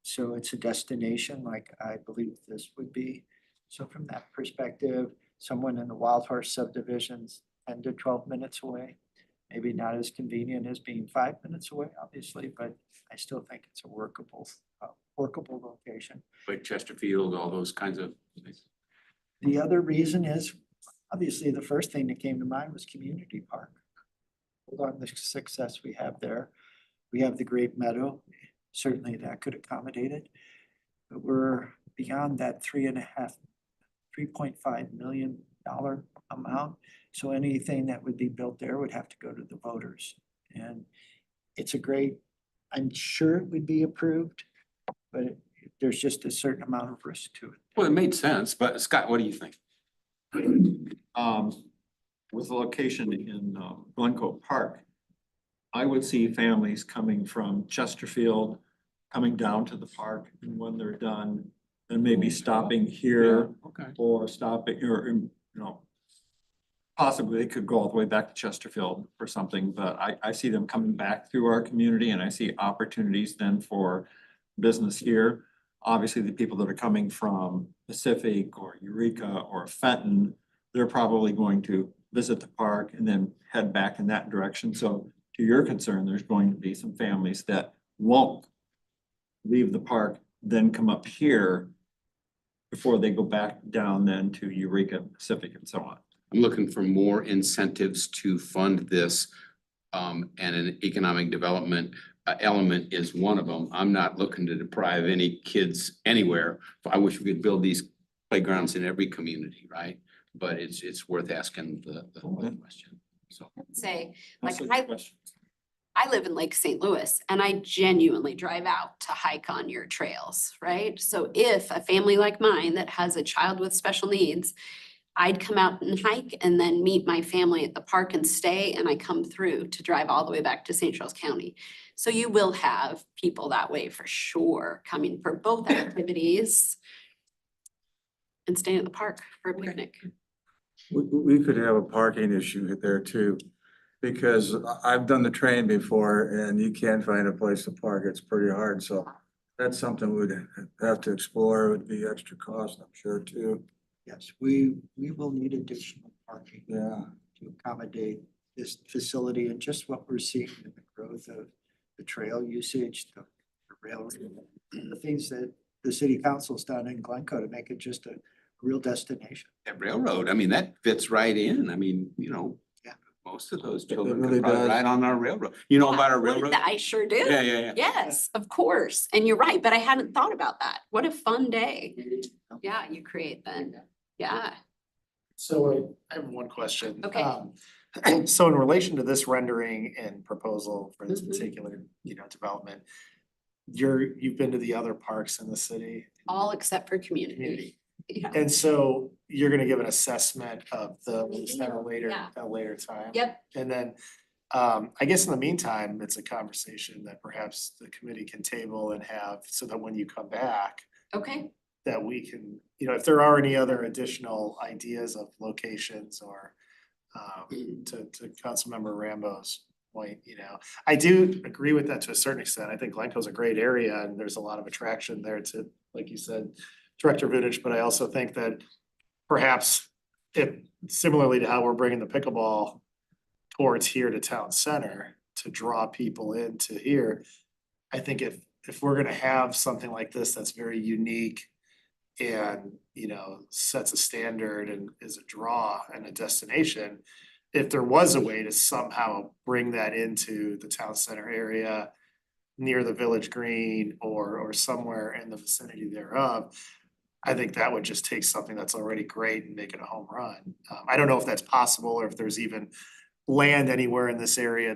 So it's a destination like I believe this would be. So from that perspective, someone in the Wild Horse subdivisions 10 to 12 minutes away, maybe not as convenient as being 5 minutes away, obviously, but I still think it's a workable location. Like Chesterfield, all those kinds of things. The other reason is, obviously, the first thing that came to mind was community park. On the success we have there, we have the Great Meadow, certainly that could accommodate it. But we're beyond that $3.5 million amount. So anything that would be built there would have to go to the voters. And it's a great, I'm sure it would be approved, but there's just a certain amount of risk to it. Well, it made sense, but Scott, what do you think? With the location in Glencoe Park, I would see families coming from Chesterfield, coming down to the park, and when they're done, then maybe stopping here Okay. or stopping, or, you know, possibly they could go all the way back to Chesterfield for something, but I see them coming back through our community and I see opportunities then for business here. Obviously, the people that are coming from Pacific or Eureka or Fenton, they're probably going to visit the park and then head back in that direction. So to your concern, there's going to be some families that won't leave the park, then come up here before they go back down then to Eureka, Pacific and so on. I'm looking for more incentives to fund this, and an economic development element is one of them. I'm not looking to deprive any kids anywhere. I wish we could build these playgrounds in every community, right? But it's worth asking the question, so. Say, That's like a good question. I live in Lake St. Louis and I genuinely drive out to hike on your trails, right? So if a family like mine that has a child with special needs, I'd come out and hike and then meet my family at the park and stay, and I come through to drive all the way back to St. Charles County. So you will have people that way for sure, coming for both activities and staying at the park for a picnic. We could have a parking issue there too, because I've done the train before and you can't find a place to park. It's pretty hard. So that's something we'd have to explore. It would be extra cost, I'm sure too. Yes, we will need additional parking Yeah. to accommodate this facility and just what we're seeing in the growth of the trail usage, the railroad, the things that the city council's done in Glencoe to make it just a real destination. That railroad, I mean, that fits right in. I mean, you know, Yeah. Most of those It children really could probably does. ride on our railroad. You know about our railroad? I sure do. Yeah, yeah, yeah. Yes, of course. And you're right, but I hadn't thought about that. What a fun day. Yeah, you create then. Yeah. So I have one question. Okay. So in relation to this rendering and proposal for this Mhm. particular, development, you've been to the other parks in the city? All except for community. Community. Yeah. And so you're gonna give an assessment of the at a later, Yeah. at a later time? Yep. And then, I guess in the meantime, it's a conversation that perhaps the committee can table and have, so that when you come back, Okay. that we can, if there are any other additional ideas of locations or to Councilmember Rambo's point, I do agree with that to a certain extent. I think Glencoe's a great area and there's a lot of attraction there to, like you said, Director Vudich, but I also think that perhaps if similarly to how we're bringing the pickleball towards here to town center to draw people into here, I think if we're gonna have something like this that's very unique and, sets a standard and is a draw and a destination, if there was a way to somehow bring that into the town center area near the village green or somewhere in the vicinity thereof, I think that would just take something that's already great and make it a home run. I don't know if that's possible or if there's even land anywhere in this area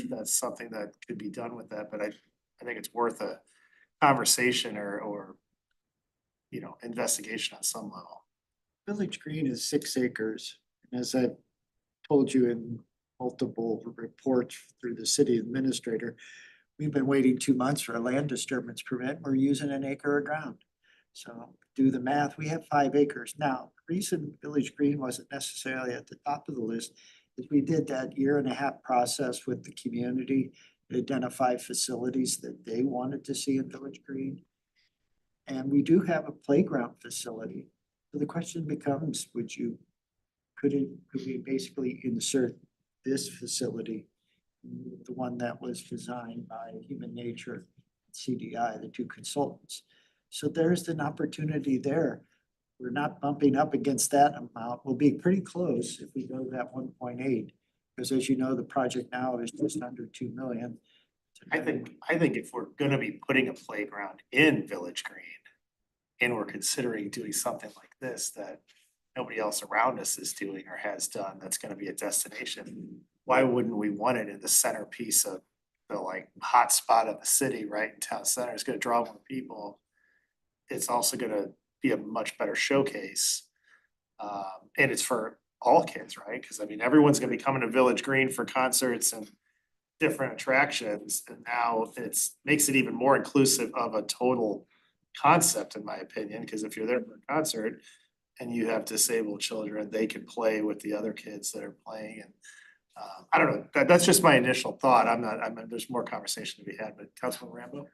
that's something that could be done with that, but I think it's worth a conversation or investigation on some level. Village Green is 6 acres. And as I've told you in multiple reports through the city administrator, we've been waiting 2 months for a land disturbance permit. We're using an acre of ground. So do the math, we have 5 acres. Now, the reason Village Green wasn't necessarily at the top of the list is we did that 1.5-year process with the community to identify facilities that they wanted to see in Village Green. And we do have a playground facility. So the question becomes, could we basically insert this facility, the one that was designed by Human Nature, CDI, the 2 consultants? So there's an opportunity there. We're not bumping up against that amount. We'll be pretty close if we go to that 1.8. Because as you know, the project now is just under 2 million. I think if we're gonna be putting a playground in Village Green and we're considering doing something like this that nobody else around us is doing or has done, that's gonna be a destination, why wouldn't we want it in the centerpiece of the hot spot of the city, right in town center? It's gonna draw more people. It's also gonna be a much better showcase. And it's for all kids, right? Cause everyone's gonna be coming to Village Green for concerts and different attractions, and now makes it even more inclusive of a total concept, in my opinion, because if you're there for a concert and you have disabled children, they can play with the other kids that are playing, and I don't know, that's just my initial thought. There's more conversation to be had, but Councilman Rambo?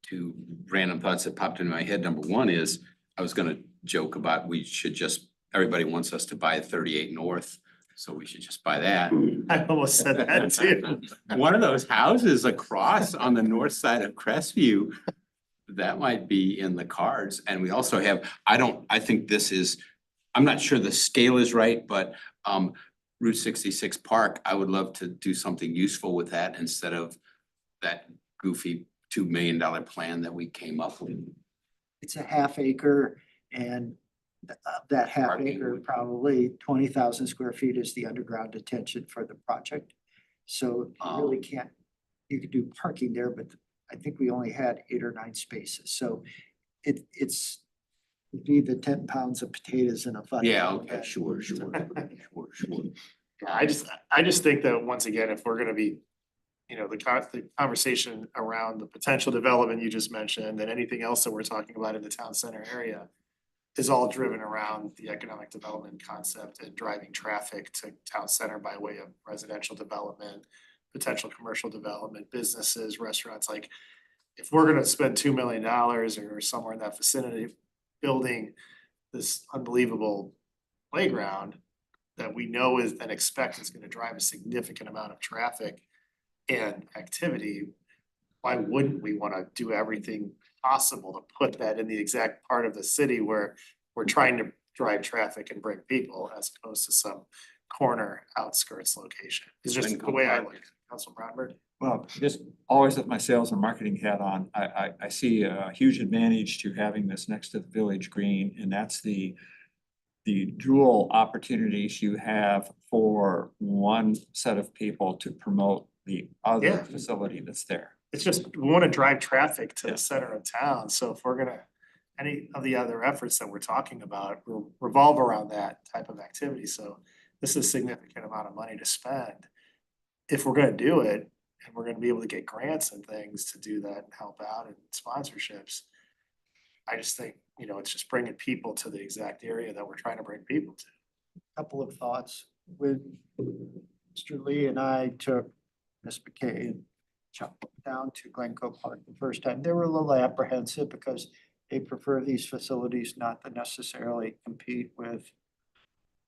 Two random thoughts that popped into my head. Number one is, I was gonna joke about everybody wants us to buy 38 North, so we should just buy that. I almost said that too. One of those houses across on the north side of Crestview, that might be in the cards. And we also have, I think this is, I'm not sure the scale is right, but Route 66 Park, I would love to do something useful with that instead of that goofy $2 million plan that we came up with. It's a 1/2 acre, and that 1/2 Parking. acre, probably 20,000 square feet is the underground detention for the project. So you really can't, you could do parking there, but I think we only had 8 or 9 spaces. So it'd be the 10 pounds of potatoes in a bucket. Yeah, okay, sure. Yeah, I just think that once again, if we're gonna be, the conversation around the potential development you just mentioned and anything else that we're talking about in the town center area is all driven around the economic development concept and driving traffic to town center by way of residential development, potential commercial development, businesses, restaurants. If we're gonna spend $2 million or somewhere in that vicinity building this unbelievable playground that we know is and expect is gonna drive a significant amount of traffic and activity, why wouldn't we wanna do everything possible to put that in the exact part of the city where we're trying to drive traffic and bring people as opposed to some corner outskirts location. It's just the way I look at it. Council Bradford? Well, just always with my sales and marketing hat on, I see a huge advantage to having this next to the Village Green, and that's the dual opportunities you have for one set of people to promote the other Yeah. facility that's there. It's just, we wanna drive traffic to Yeah. the center of town, so if we're gonna, any of the other efforts that we're talking about revolve around that type of activity, so this is a significant amount of money to spend. If we're gonna do it, and we're gonna be able to get grants and things to do that and help out and sponsorships. I just think, it's just bringing people to the exact area that we're trying to bring people to. Couple of thoughts. When Mr. Lee and I took Ms. McKay and Chuck down to Glencoe Park the first time, they were a little apprehensive because they prefer these facilities not to necessarily compete with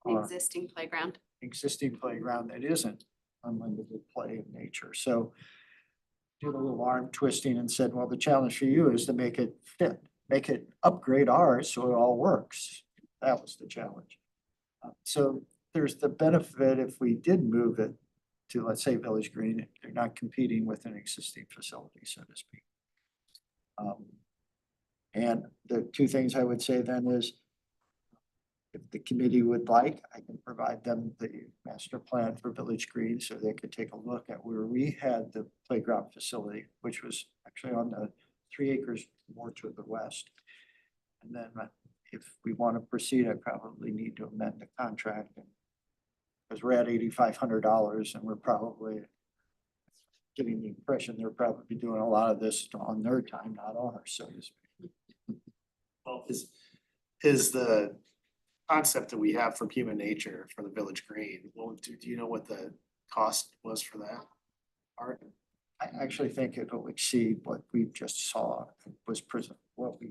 our Existing playground. existing playground that isn't unlimited play in nature. So did a little arm twisting and said, well, the challenge for you is to make it fit, make it upgrade ours so it all works. That was the challenge. So there's the benefit if we did move it to, let's say, Village Green, they're not competing with an existing facility, so to speak. And the two things I would say then is, if the committee would like, I can provide them the master plan for Village Green so they could take a look at where we had the playground facility, which was actually on the 3 acres more to the west. And then if we want to proceed, I probably need to amend the contract. Because we're at $8,500 and we're probably getting the impression they're probably doing a lot of this on their time, not ours, so to speak. Well, is the concept that we have from Human Nature for the Village Green, well, do you know what the cost was for that? Art? I actually think it'll exceed what we just saw, what we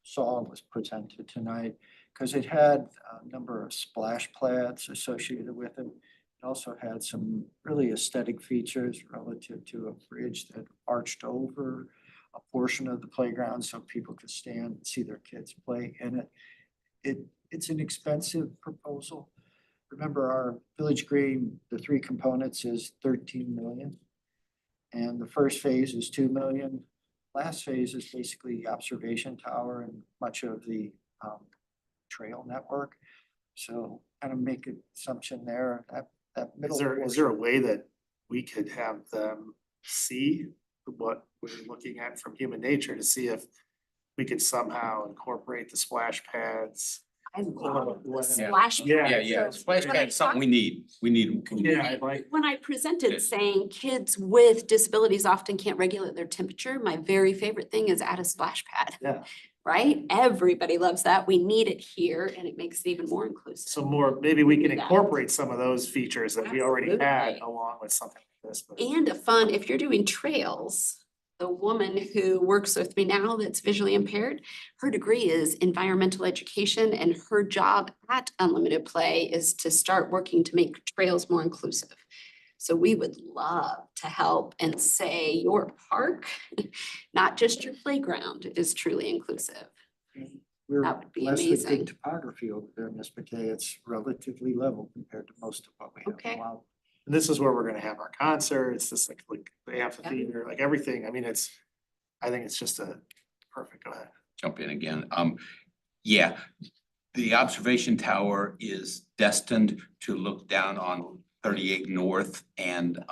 saw was presented tonight. Because it had a number of splash pads associated with it. It also had some really aesthetic features relative to a bridge that arched over a portion of the playground so people could stand and see their kids play in it. It's an expensive proposal. Remember, our Village Green, the 3 components is 13 million. And the first phase is 2 million. Last phase is basically the observation tower and much of the trail network. So kind of make an assumption there that middle. Is there a way that we could have them see what we're looking at from Human Nature to see if we could somehow incorporate the splash pads? I love the Yeah. splash. Yeah, pad. Yeah, So splash when I pad's something talk- we need. Yeah, like, When I presented saying kids with disabilities often can't regulate their temperature, my very favorite thing is add a splash pad. Yeah. Right? Everybody loves that. We need it here and it makes it even more inclusive. so maybe we can Yeah. incorporate some of those features that we already had Absolutely. along with something like this. But And a fun, if you're doing trails, the woman who works with me now that's visually impaired, her degree is environmental education and her job at Unlimited Play is to start working to make trails more inclusive. So we would love to help and say your park, not just your playground, is truly inclusive. We're That would be blessed with amazing. good topography over there, Ms. McKay. It's relatively level compared to most of what we have. Okay. Wow. and this is where we're gonna have our concerts, this like the amphitheater, like everything. I mean, I think it's just a perfect, go ahead. Jump in again. Yeah, the observation tower is destined to look down on 38 North and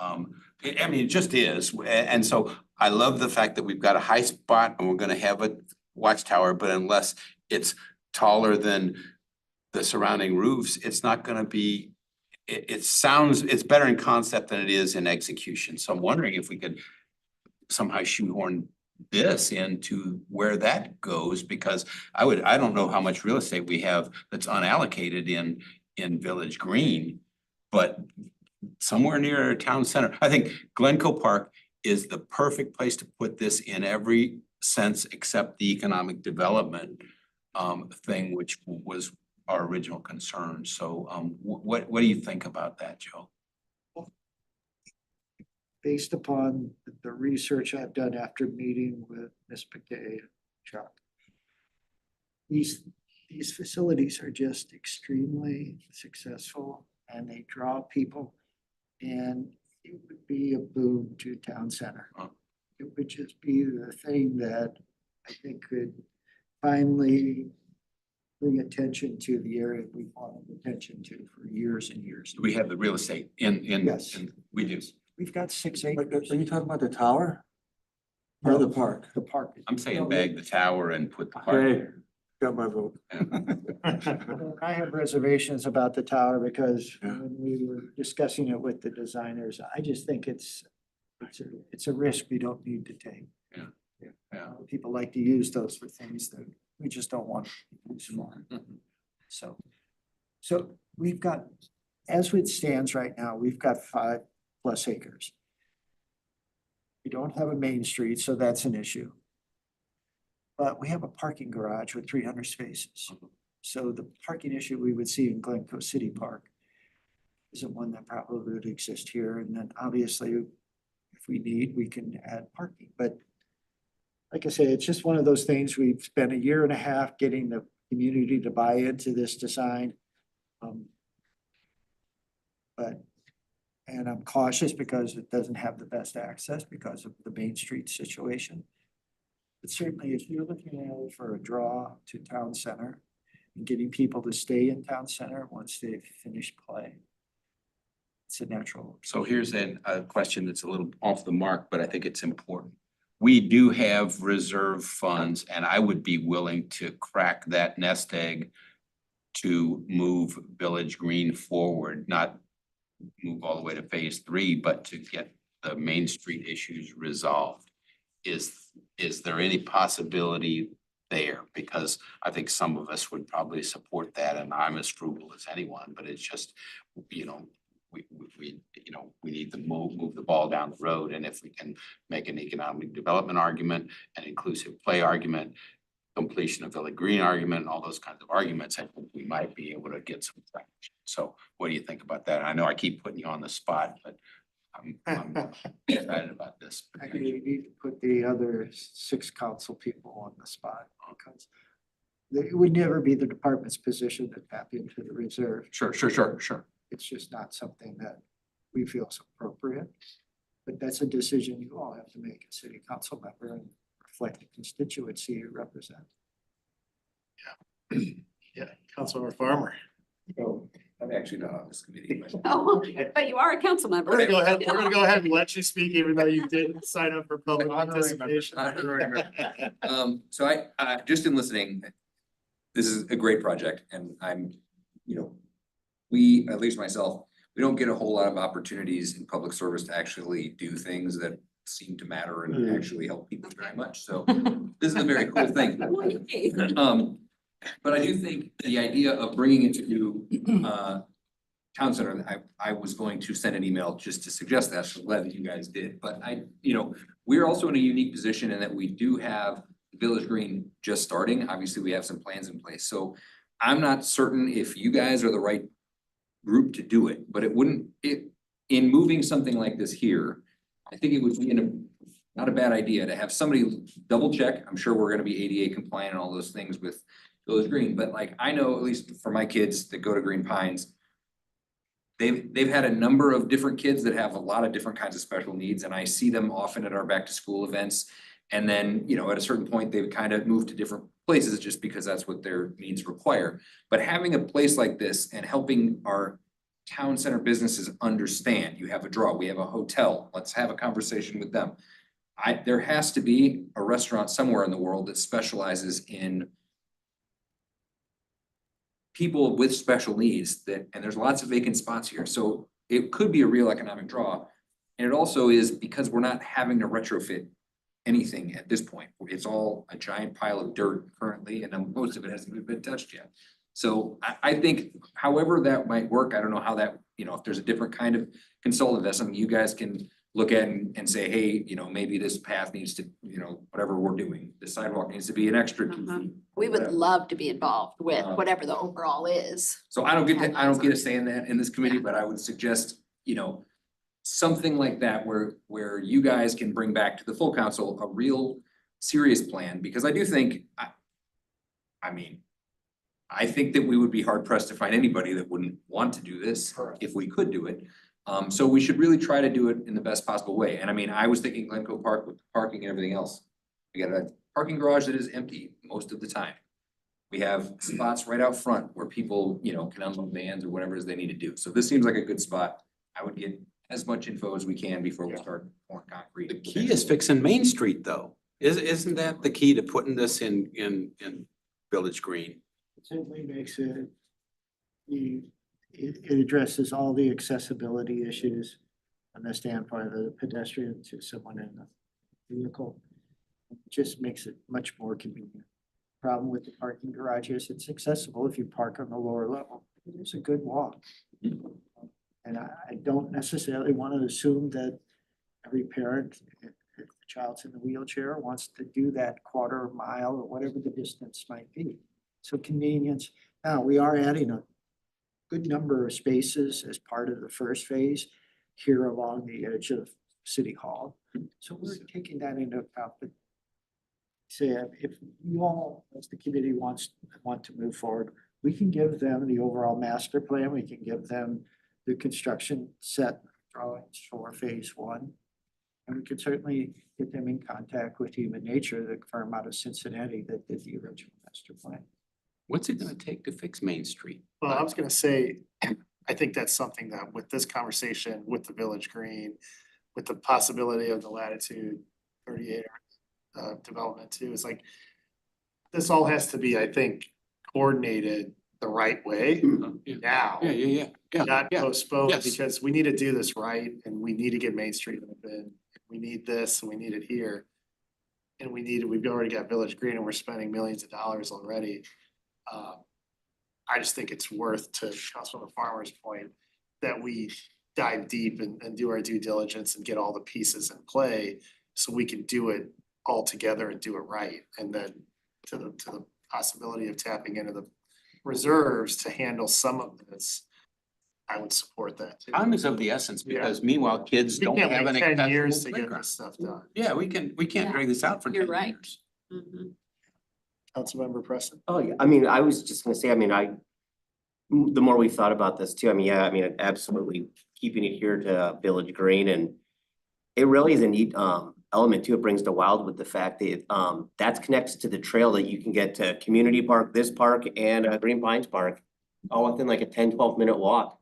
it just is. And so I love the fact that we've got a high spot and we're gonna have a watchtower, but unless it's taller than the surrounding roofs, it's not gonna be, it's better in concept than it is in execution. So I'm wondering if we could somehow shoehorn this into where that goes, because I don't know how much real estate we have that's unallocated in Village Green, but somewhere near a town center. I think Glencoe Park is the perfect place to put this in every sense except the economic development thing, which was our original concern. So what do you think about that, Joe? Based upon the research I've done after meeting with Ms. McKay, Chuck, these these facilities are just extremely successful and they draw people. And it would be a boon to town center. It would just be the thing that I think could finally bring attention to the area we wanted attention to for years and years. We have the real estate in, Yes. we do. We've got 6 Are acres. you talking about the tower? Or the park? The park. I'm saying bag the tower and put the park. Hey, got my vote. I have reservations about the tower because Yeah. when we were discussing it with the designers, I just think it's a risk we don't need to take. Yeah. People like to use those for things that we just don't want to use for. So we've got, as it stands right now, we've got 5+ acres. We don't have a main street, so that's an issue. But we have a parking garage with 300 spaces. So the parking issue we would see in Glencoe City Park isn't one that probably would exist here. And then obviously, if we need, we can add parking. But like I say, it's just one of those things. We've spent 1.5 years getting the community to buy into this design. And I'm cautious because it doesn't have the best access because of the Main Street situation. But certainly if you're looking at it for a draw to town center and getting people to stay in town center once they've finished play, it's a natural. So here's a question that's a little off the mark, but I think it's important. We do have reserve funds and I would be willing to crack that nest egg to move Village Green forward, not move all the way to phase 3, but to get the Main Street issues resolved. Is there any possibility there? Because I think some of us would probably support that and I'm as frugal as anyone, but it's just, you know, we need to move the ball down the road. And if we can make an economic development argument, an inclusive play argument, completion of Village Green argument, all those kinds of arguments, I think we might be able to get some traction. So what do you think about that? I know I keep putting you on the spot, but I'm excited about this. Actually, you need to put the other 6 council people on the spot because it would never be the department's position to tap into the reserve. Sure. It's just not something that we feel is appropriate. But that's a decision you all have to make as city council member and reflect the constituency you represent. Yeah, Councilmember Farmer. So I'm actually not on this committee, but Oh, but you are a council member. We're gonna go ahead and let you speak even though you didn't sign up for public participation. so I just in listening, this is a great project and I'm, we, at least myself, we don't get a whole lot of opportunities in public service to actually do things that seem to matter and actually help people very much. So this is a very cool thing. But I do think the idea of bringing it to town center, I was going to send an email just to suggest that, so glad that you guys did, but we're also in a unique position in that we do have Village Green just starting. Obviously, we have some plans in place, so I'm not certain if you guys are the right group to do it, but in moving something like this here, I think it would be not a bad idea to have somebody double check. I'm sure we're gonna be ADA compliant and all those things with Village Green, but like, I know at least for my kids that go to Green Pines, they've had a number of different kids that have a lot of different kinds of special needs, and I see them often at our back to school events. And then, at a certain point, they've kind of moved to different places just because that's what their needs require. But having a place like this and helping our town center businesses understand, you have a draw, we have a hotel, let's have a conversation with them. There has to be a restaurant somewhere in the world that specializes in people with special needs and there's lots of vacant spots here. So it could be a real economic draw. And it also is because we're not having to retrofit anything at this point. It's all a giant pile of dirt currently, and most of it hasn't even been touched yet. So I think however that might work, I don't know how that, if there's a different kind of consultant, that's something you guys can look at and say, hey, maybe this path needs to, whatever we're doing, the sidewalk needs to be an extra 2 feet. We would whatever. love to be involved with whatever the overall is. So I don't get a say in that in this committee, but I would suggest, something like that where you guys can bring back to the full council a real serious plan, because I do think, I think that we would be hard pressed to find anybody that wouldn't want to do this if we could do it. So we should really try to do it in the best possible way. And I mean, I was thinking Glencoe Park with parking and everything else. We got a parking garage that is empty most of the time. We have spots right out front where people, you know, can unload vans or whatever it is they need to do. So this seems like a good spot. I would get as much info as we can before we start pouring concrete. The key is fixing Main Street though. Isn't that the key to putting this in Village Green? It certainly makes it, it addresses all the accessibility issues from the standpoint of the pedestrian to someone in a vehicle. It just makes it much more convenient. Problem with the parking garage is it's accessible if you park on the lower level. It's a good walk. And I don't necessarily want to assume that every parent, if the child's in a wheelchair, wants to do that quarter mile or whatever the distance might be. So convenience. Now, we are adding a good number of spaces as part of the first phase here along the edge of City Hall. So we're taking that into account. But say if you all, as the committee want to move forward, we can give them the overall master plan. We can give them the construction set drawings for phase one. And we could certainly get them in contact with Human Nature, the firm out of Cincinnati that did the original master plan. What's it gonna take to fix Main Street? Well, I was gonna say, I think that's something that with this conversation, with the Village Green, with the possibility of the Latitude 38 development too, is like, this all has to be, I think, coordinated the right way now. Yeah. Not postponed, Yes. because we need to do this right, and we need to get Main Street open. We need this, and we need it here. And we've already got Village Green, and we're spending millions of dollars already. I just think it's worth, to Councilman Farmer's point, that we dive deep and do our due diligence and get all the pieces in play, so we can do it all together and do it right. And then to the possibility of tapping into the reserves to handle some of this, I would support that too. Time is of the essence because meanwhile, kids We don't can't have an wait 10 years accessible to get playground. this stuff done. Yeah, we can't drag this out for 10 You're years. right. Mhm. Councilmember Preston? Oh, yeah, I mean, I was just gonna say, I mean, the more we thought about this too, I mean, yeah, I mean, absolutely keeping it here to Village Green, and it really is a neat element too. It brings the wild with the fact that that's connected to the trail that you can get to Community Park, this park, and Green Pines Park, all within like a 10-12 minute walk.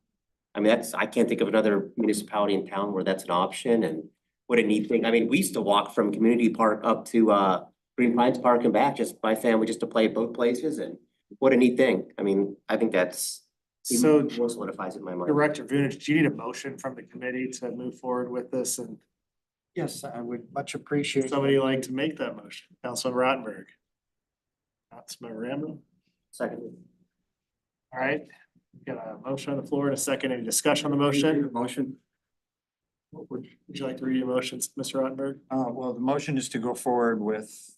I mean, I can't think of another municipality in town where that's an option, and what a neat thing. I mean, we used to walk from Community Park up to Green Pines Park and back, just my family, just to play at both places, and what a neat thing. I mean, I think that's So, even more solidifies it in my mind. Director Vunich, do you need a motion from the committee to move forward with this? And Yes, I would much appreciate. somebody like to make that motion? Councilman Rottenberg? Councilmember Rambo? Second. All right, we got a motion on the floor and a second. Any discussion on the motion? Motion. Would you like to read your motions, Mr. Rottenberg? Well, the motion is to go forward with,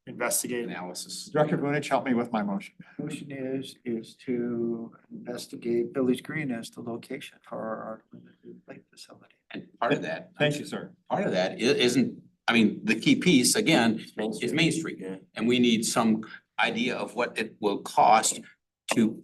Investigate. Analysis. Director Vunich, help me with my motion. Motion is to investigate Village Green as the location for our limited lake facility. And part of that. Thank you, sir. Part of that isn't, I mean, the key piece, again, is Main Street. Yeah. And we need some idea of what it will cost to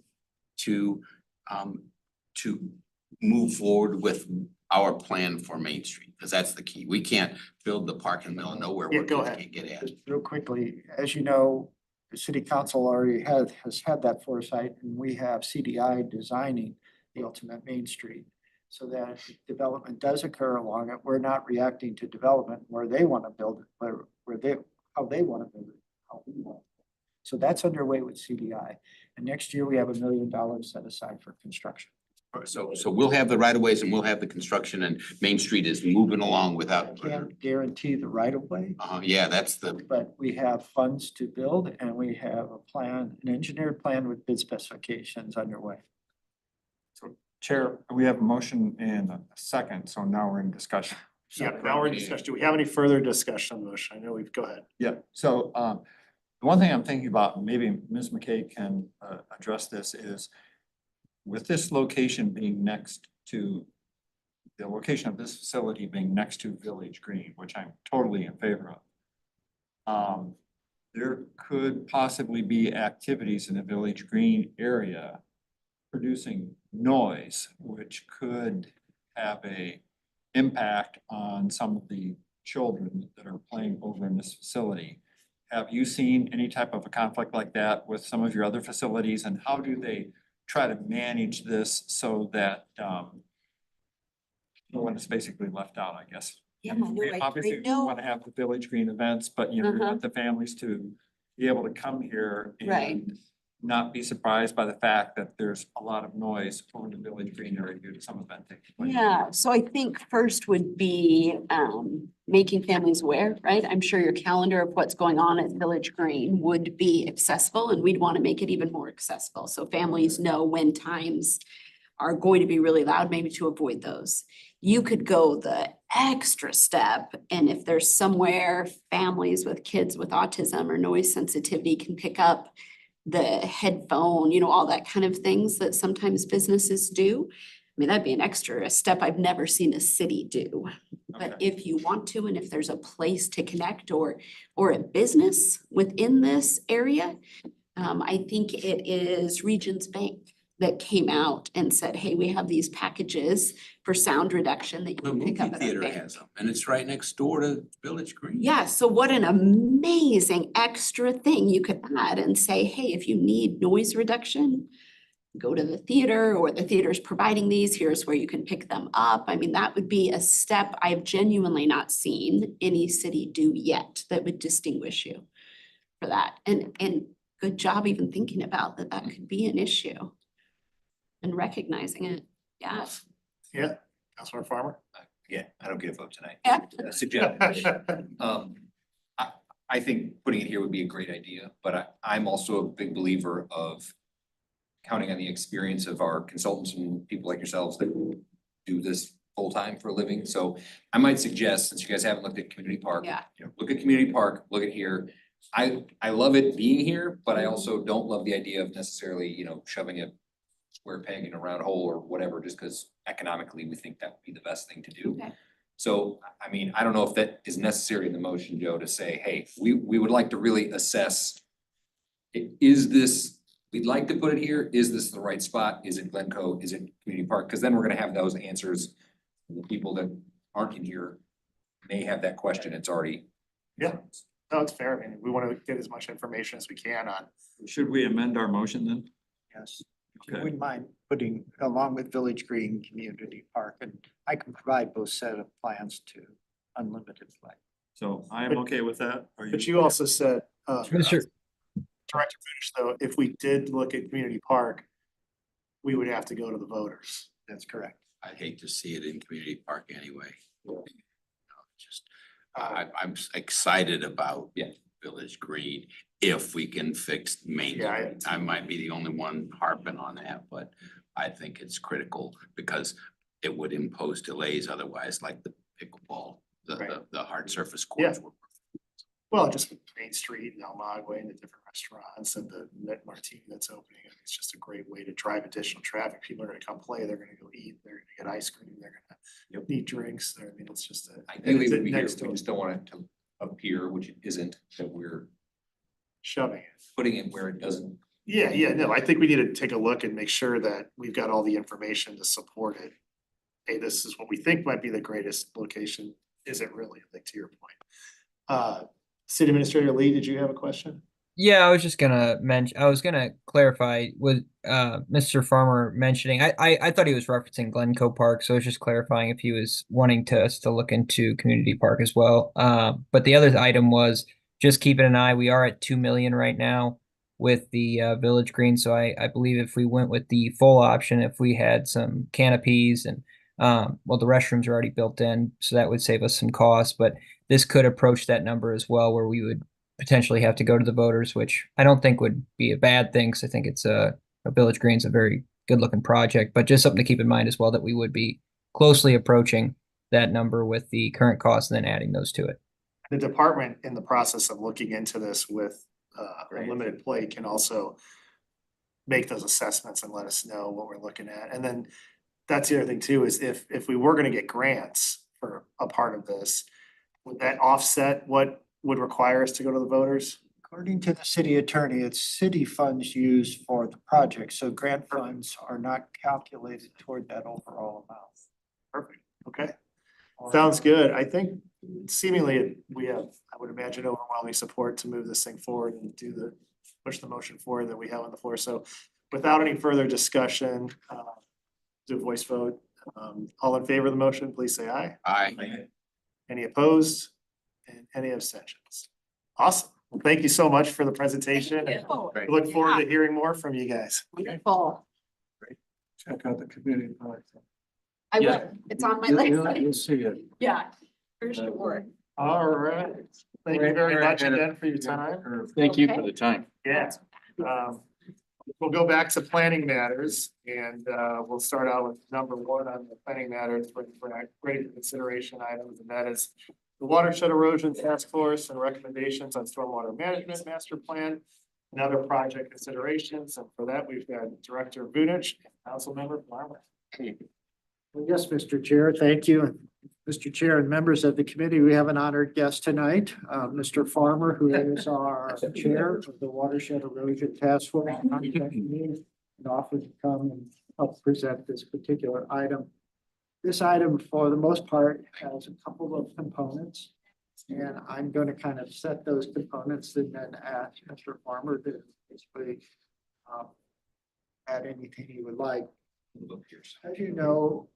move forward with our plan for Main Street, because that's the key. We can't build the park in the middle of nowhere Yeah, where go kids ahead. can't get at. Just real quickly, as you know, the city council already has had that foresight, and we have CDI designing the ultimate Main Street. So that if development does occur along it, we're not reacting to development where they want to build it, how they want to build it, how we want. So that's underway with CDI. And next year, we have $1 million set aside for construction. So we'll have the right of ways and we'll have the construction, and Main Street is moving along I without. can't guarantee the right of way, Yeah, that's the, but we have funds to build, and we have a plan, an engineered plan with bid specifications underway. Chair, we have a motion and a second, so now we're in discussion. Yeah, now we're in discussion. Do we have any further discussion on the motion? I know go ahead. Yeah, so the one thing I'm thinking about, maybe Ms. McKay can address this, is with this location being next to, the location of this facility being next to Village Green, which I'm totally in favor of. there could possibly be activities in the Village Green area producing noise, which could have a impact on some of the children that are playing over in this facility. Have you seen any type of a conflict like that with some of your other facilities, and how do they try to manage this so that no one is basically left out, I guess? Yeah, I know, Obviously, we want to have the Village Green events, but you know, we Uh-huh. want the families to be able to come here Right. and not be surprised by the fact that there's a lot of noise over the Village Green area due to some event taking place. Yeah, so I think first would be making families aware, right? I'm sure your calendar of what's going on at Village Green would be accessible, and we'd want to make it even more accessible. So families know when times are going to be really loud, maybe to avoid those. You could go the extra step, and if there's somewhere families with kids with autism or noise sensitivity can pick up the headphone, you know, all that kind of things that sometimes businesses do. I mean, that'd be an extra step I've never seen a city do. But Okay. if you want to, and if there's a place to connect or a business within this area, I think it is Regions Bank that came out and said, hey, we have these packages for sound reduction that you The can movie pick up at our theater bank. has them, and it's right next door to Village Green. Yeah, so what an amazing extra thing you could add and say, hey, if you need noise reduction, go to the theater, or the theater's providing these, here's where you can pick them up. I mean, that would be a step I've genuinely not seen any city do yet that would distinguish you for that. And good job even thinking about that that could be an issue and recognizing it. Yeah. Yeah, Councilor Farmer? Yeah, I don't get a vote tonight. Yeah. Suggest. I think putting it here would be a great idea, but I'm also a big believer of counting on the experience of our consultants and people like yourselves that do this full-time for a living. So I might suggest, since you guys haven't looked at Community Park. Yeah. You know, look at Community Park, look at here. I love it being here, but I also don't love the idea of necessarily, you know, shoving a square peg in a round hole or whatever, just because economically we think that would be the best thing to do. Okay. So, I mean, I don't know if that is necessary in the motion, Joe, to say, hey, we would like to really assess. Is this, we'd like to put it here, is this the right spot? Is it Glencoe? Is it Community Park? Because then we're gonna have those answers. The people that aren't in here may have that question, it's already. Yeah. No, it's fair. I mean, we want to get as much information as we can on. Should we amend our motion then? Yes. If you Okay. wouldn't mind putting along with Village Green Community Park, and I can provide both set of plans to Unlimited Play. So I am okay with that. Are But you also said, Mr. Director Finish, though, if we did look at Community Park, we would have to go to the voters. That's correct. I hate to see it in Community Park anyway. You know, Just, I'm excited about Village Green if we can fix maintenance. I might be the only one harping on that, but I think it's critical because it would impose delays otherwise, like the pickleball, the hard surface courts. Well, just with Main Street and Almagway and the different restaurants and the Net Martini that's opening, I mean, it's just a great way to drive additional traffic. People are gonna come play, they're gonna go eat, they're gonna get ice cream, they're gonna need drinks. I mean, it's just a. Ideally, it's it would be here, next we door. just don't want it to appear, which it isn't, that we're Shoving it. putting it where it doesn't. Yeah, no, I think we need to take a look and make sure that we've got all the information to support it. Hey, this is what we think might be the greatest location. Is it really? Like, to your point. City Administrator Lee, did you have a question? Yeah, I was just gonna I was gonna clarify with Mr. Farmer mentioning, I thought he was referencing Glencoe Park, so I was just clarifying if he was wanting us to look into Community Park as well. But the other item was just keeping an eye, we are at 2 million right now with the Village Green, so I believe if we went with the full option, if we had some canopies and well, the restrooms are already built in, so that would save us some costs, but this could approach that number as well, where we would potentially have to go to the voters, which I don't think would be a bad thing, because I think it's a Village Green's a very good looking project, but just something to keep in mind as well, that we would be closely approaching that number with the current cost and then adding those to it. The department in the process of looking into this with Unlimited Play can also make those assessments and let us know what we're looking at. And then that's the other thing too, is if we were gonna get grants for a part of this, would that offset what would require us to go to the voters? According to the city attorney, it's city funds used for the project, so grant funds are not calculated toward that overall amount. Perfect, okay. Sounds good. I think seemingly we have, I would imagine, overwhelming support to move this thing forward and push the motion forward that we have on the floor. So without any further discussion, do a voice vote. All in favor of the motion, please say aye. Aye. Any opposed? And any abstentions? Awesome. Well, thank you so much for the presentation. And we look forward to hearing more from you guys. Wonderful. Check out the community park. I Yeah. will. It's on my You'll list. see it. Yeah, for sure. All right. Thank you very much again for your time. Thank you for the time. Yeah. We'll go back to planning matters and we'll start out with number one on the planning matters for great consideration items, and that is the watershed erosion task force and recommendations on stormwater management master plan and other project considerations. And for that, we've got Director Vunich and Councilmember Farmer. Yes, Mr. Chair, thank you. Mr. Chair and members of the committee, we have an honored guest tonight, Mr. Farmer, who is our chair of the Watershed Erosion Task Force. And offered to come and help present this particular item. This item, for the most part, has a couple of components. And I'm going to kind of set those components and then ask Mr. Farmer to basically add anything he would like. As you know,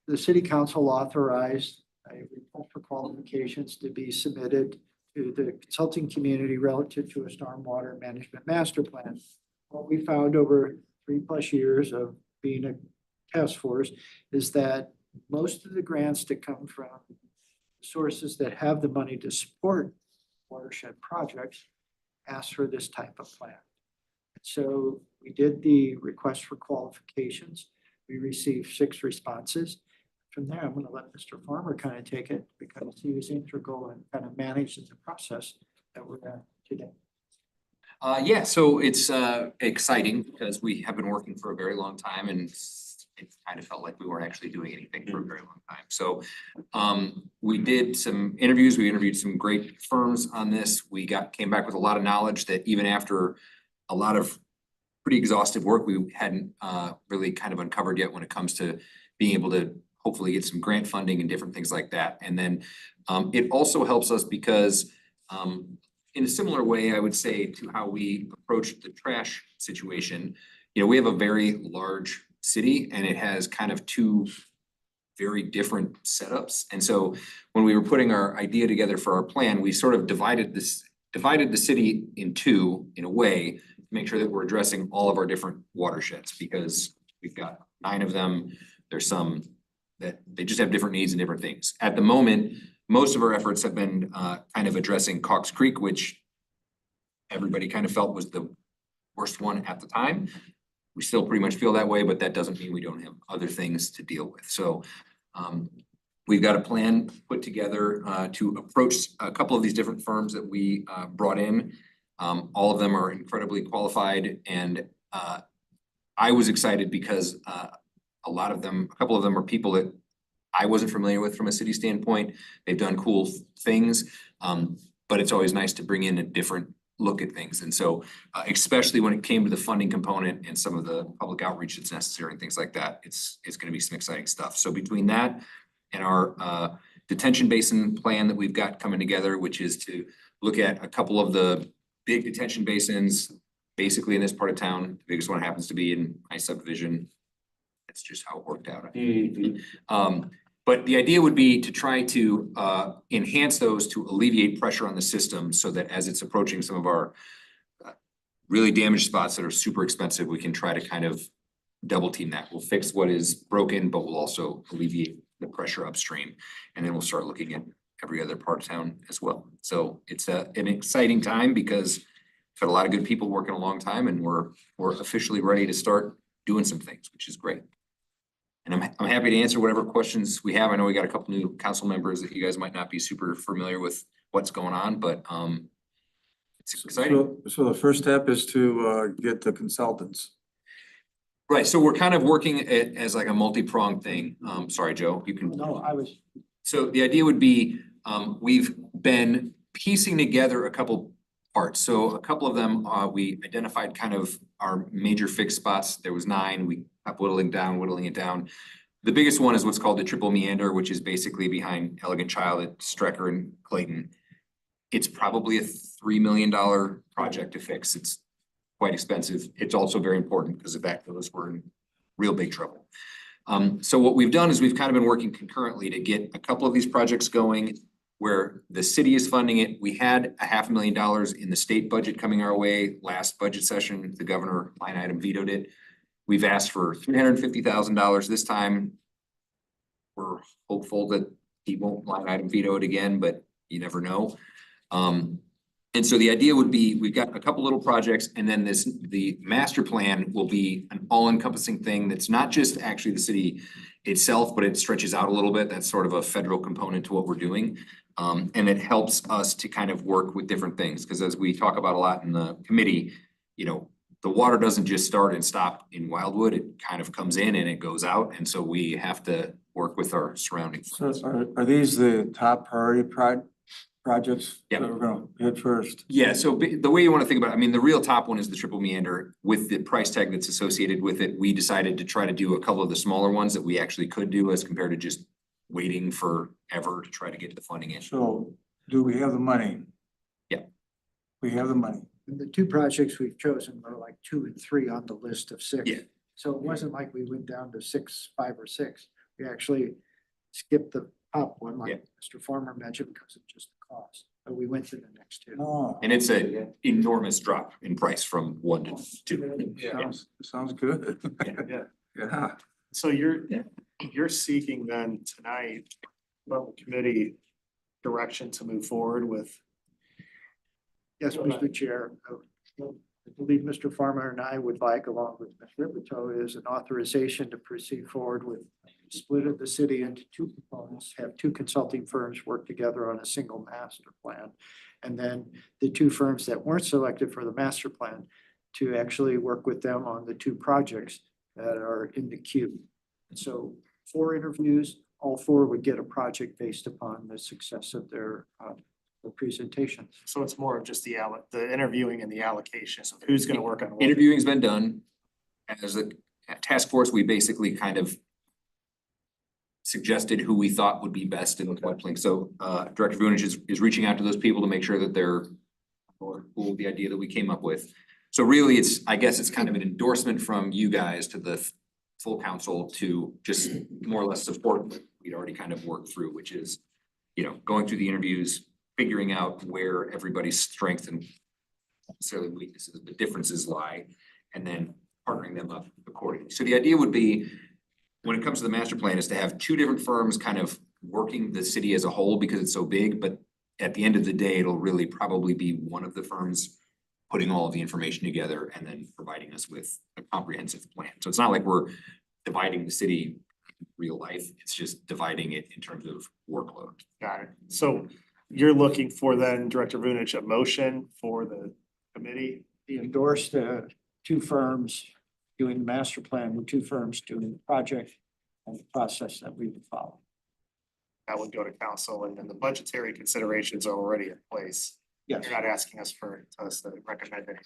the city council authorized a report for qualifications to be submitted to the consulting community relative to a stormwater management master plan. What we found over 3+ years of being a task force is that most of the grants that come from sources that have the money to support watershed projects ask for this type of plan. So we did the request for qualifications. We received 6 responses. From there, I'm going to let Mr. Farmer kind of take it because he was integral and kind of managed the process that we're at today. Yeah, so it's exciting because we have been working for a very long time and it kind of felt like we weren't actually doing anything for a very long time. So we did some interviews, we interviewed some great firms on this. We came back with a lot of knowledge that even after a lot of pretty exhaustive work, we hadn't really kind of uncovered yet when it comes to being able to hopefully get some grant funding and different things like that. And then it also helps us because in a similar way, I would say, to how we approach the trash situation, you know, we have a very large city and it has kind of 2 very different setups. And so when we were putting our idea together for our plan, we sort of divided the city in 2 in a way to make sure that we're addressing all of our different watersheds, because we've got 9 of them. There's some that they just have different needs and different things. At the moment, most of our efforts have been kind of addressing Cox Creek, which everybody kind of felt was the worst one at the time. We still pretty much feel that way, but that doesn't mean we don't have other things to deal with. So we've got a plan put together to approach a couple of these different firms that we brought in. All of them are incredibly qualified, and I was excited because a couple of them are people that I wasn't familiar with from a city standpoint. They've done cool things, but it's always nice to bring in a different look at things. And so especially when it came to the funding component and some of the public outreach that's necessary and things like that, it's gonna be some exciting stuff. So between that and our detention basin plan that we've got coming together, which is to look at a couple of the big detention basins, basically in this part of town. The biggest one happens to be in my subdivision. That's just how it worked out. But the idea would be to try to enhance those to alleviate pressure on the system so that as it's approaching some of our really damaged spots that are super expensive, we can try to kind of double team that. We'll fix what is broken, but we'll also alleviate the pressure upstream. And then we'll start looking at every other part of town as well. So it's an exciting time because we've got a lot of good people working a long time, and we're officially ready to start doing some things, which is great. And I'm happy to answer whatever questions we have. I know we got a couple new council members that you guys might not be super familiar with what's going on, but it's exciting. So the first step is to get the consultants. Right, so we're kind of working it as like a multi-pronged thing. Sorry, Joe, you can. No, I was. So the idea would be, we've been piecing together a couple parts. So a couple of them, we identified kind of our major fixed spots. There was 9. We kept whittling it down. The biggest one is what's called the triple meander, which is basically behind Elegant Child at Strecker and Clayton. It's probably a $3 million project to fix. It's quite expensive. It's also very important because if that goes, we're in real big trouble. So what we've done is we've kind of been working concurrently to get a couple of these projects going where the city is funding it. We had $500,000 in the state budget coming our way last budget session. The governor line item vetoed it. We've asked for $350,000 this time. We're hopeful that he won't line item veto it again, but you never know. And so the idea would be, we've got a couple little projects and then the master plan will be an all-encompassing thing that's not just actually the city itself, but it stretches out a little bit. That's sort of a federal component to what we're doing. And it helps us to kind of work with different things, because as we talk about a lot in the committee, you know, the water doesn't just start and stop in Wildwood. It kind of comes in and it goes out. And so we have to work with our surroundings. So are these the top priority projects Yeah. that we're gonna hit first? Yeah, so the way you wanna think about it, I mean, the real top one is the triple meander with the price tag that's associated with it. We decided to try to do a couple of the smaller ones that we actually could do as compared to just waiting forever to try to get the funding in. So do we have the money? Yeah. We have the money. And the 2 projects we've chosen are like 2 and 3 on the list of 6. Yeah. So it wasn't like we went down to 6, 5 or 6. We actually skipped the top one, like Mr. Farmer mentioned, because of just the cost. But we went to the next 2. Oh, And it's a enormous drop in price from 1 to 2. sounds good. Yeah. Yeah. So you're seeking then tonight, level committee direction to move forward with. Yes, Mr. Chair. I believe Mr. Farmer and I would like, along with Ms. Ripito, is an authorization to proceed forward with split of the city into 2 components, have 2 consulting firms work together on a single master plan. And then the 2 firms that weren't selected for the master plan to actually work with them on the 2 projects that are in the queue. So 4 interviews, all 4 would get a project based upon the success of their presentation. So it's more of just the interviewing and the allocation. So who's gonna work on what? Interviewing's been done. As a task force, we basically kind of suggested who we thought would be best in the floodplain. So Director Vunich is reaching out to those people to make sure that they're cool with the idea that we came up with. So really, I guess it's kind of an endorsement from you guys to the full council to just more or less support what we'd already kind of worked through, which is, you know, going through the interviews, figuring out where everybody's strengths and necessarily weaknesses, the differences lie, and then partnering them up accordingly. So the idea would be, when it comes to the master plan, is to have 2 different firms kind of working the city as a whole because it's so big, but at the end of the day, it'll really probably be one of the firms putting all of the information together and then providing us with a comprehensive plan. So it's not like we're dividing the city in real life, it's just dividing it in terms of workload. Got it. So you're looking for then, Director Vunich, a motion for the committee? He endorsed the 2 firms doing the master plan, the 2 firms doing the project and the process that we would follow. That would go to council, and then the budgetary considerations are already in place. Yes. You're not asking us to recommend it.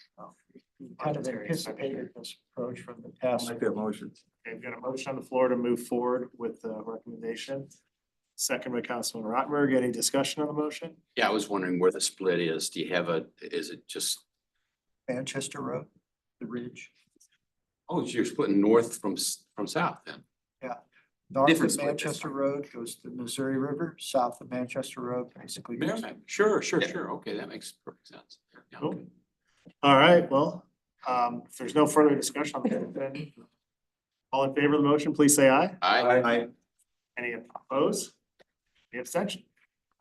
We kind of anticipated this approach from the past. Make that motion. Okay, we've got a motion on the floor to move forward with the recommendation. Second by Councilman Rottenberg. Any discussion on the motion? Yeah, I was wondering where the split is. Do you have is it just, Manchester Road, the ridge. oh, you're splitting north from south then? North Different of split, that's Manchester fine. Road goes to the Missouri River, south of Manchester Road basically. goes- Sure. Yeah. Okay, that makes perfect sense. Yeah, Cool. okay. All right, well, if there's no further discussion on that, then all in favor of the motion, please say aye. Aye. Any opposed? Any abstention?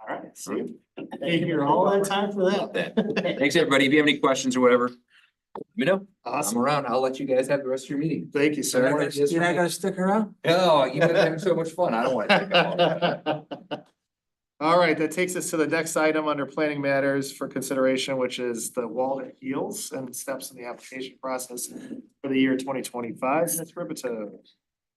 All right, see you. Thank you all that time for that. Thanks, everybody. If you have any questions or whatever, let me know. I'm Awesome. around. I'll let you guys have the rest of your meeting. Thank you, sir. You're not gonna stick around? Oh, you guys are having so much fun. I don't want to take up all that. All right, that takes us to the next item under planning matters for consideration, which is the Walnut Hills and steps in the application process for the year 2025. Ms. Ripito.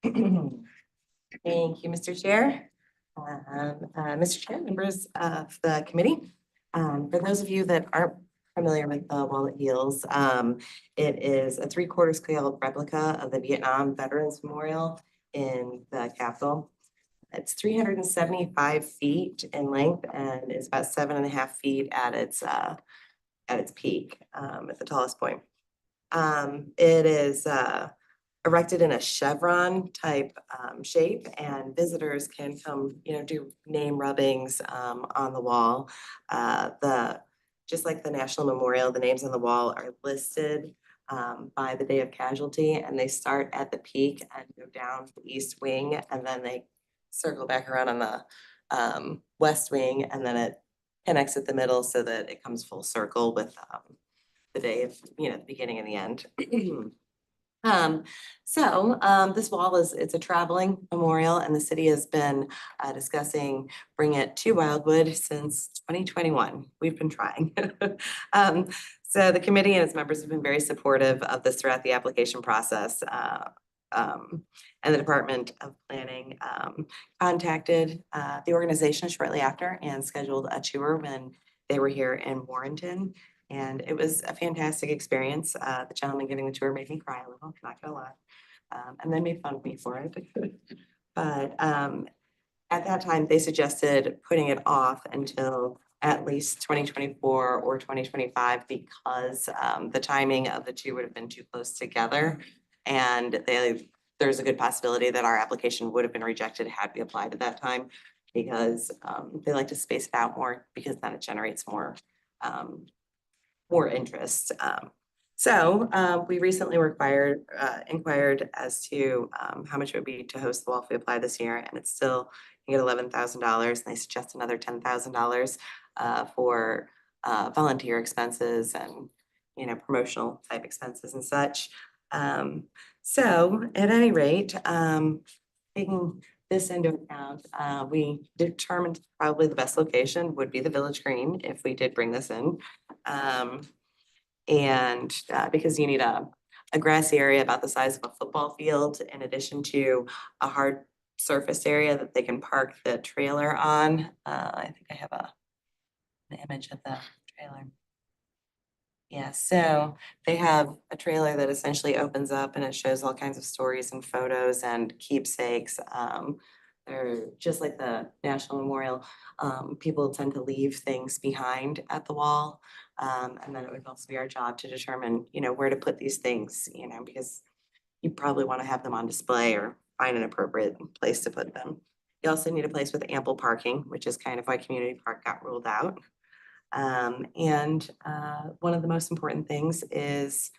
Thank you, Mr. Chair. Mr. Chair, members of the committee. For those of you that aren't familiar with the Wall that Heals. It is a 3/4 scale replica of the Vietnam Veterans Memorial in the Capitol. It's 375 feet in length and is about 7.5 feet at its peak, at the tallest point. It is erected in a chevron type shape, and visitors can come, do name rubbings on the wall. Just like the National Memorial, the names on the wall are listed by the day of casualty, and they start at the peak and go down the east wing, and then they circle back around on the west wing, and then it connects at the middle so that it comes full circle with the day of, the beginning and the end. This wall it's a traveling memorial, and the city has been discussing bring it to Wildwood since 2021. We've been trying. So the committee and its members have been very supportive of this throughout the application process. And the Department of Planning contacted the organization shortly after and scheduled a tour when they were here in Warrenton. And it was a fantastic experience. The gentleman giving the tour made me cry a little, not gonna lie. And they made fun of me for it. But at that time, they suggested putting it off until at least 2024 or 2025 because the timing of the two would have been too close together. And there's a good possibility that our application would have been rejected had we applied at that time because they like to space it out more because then it generates more interest. We recently inquired as to how much it would be to host the wall if we apply this year, and it's still, you get $11,000, and they suggest another $10,000 for volunteer expenses and, promotional type expenses and such. At any rate, taking this into account, we determined probably the best location would be the Village Green if we did bring this in. Because you need a grassy area about the size of a football field in addition to a hard surface area that they can park the trailer on. I think I have an image of the trailer. Yeah, so they have a trailer that essentially opens up and it shows all kinds of stories and photos and keepsakes. They're just like the National Memorial. People tend to leave things behind at the wall. And then it would also be our job to determine, where to put these things, because you probably want to have them on display or find an appropriate place to put them. You also need a place with ample parking, which is kind of why Community Park got ruled out. One of the most important things is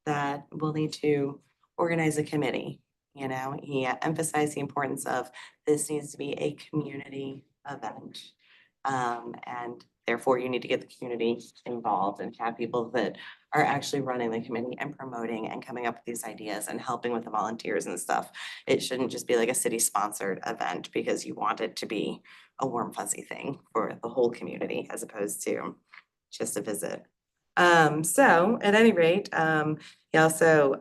that we'll need to organize a committee. He emphasized the importance of this needs to be a community event. And therefore you need to get the community involved and have people that are actually running the committee and promoting and coming up with these ideas and helping with the volunteers and stuff. It shouldn't just be like a city sponsored event because you want it to be a warm fuzzy thing for the whole community as opposed to just a visit. At any rate, he also,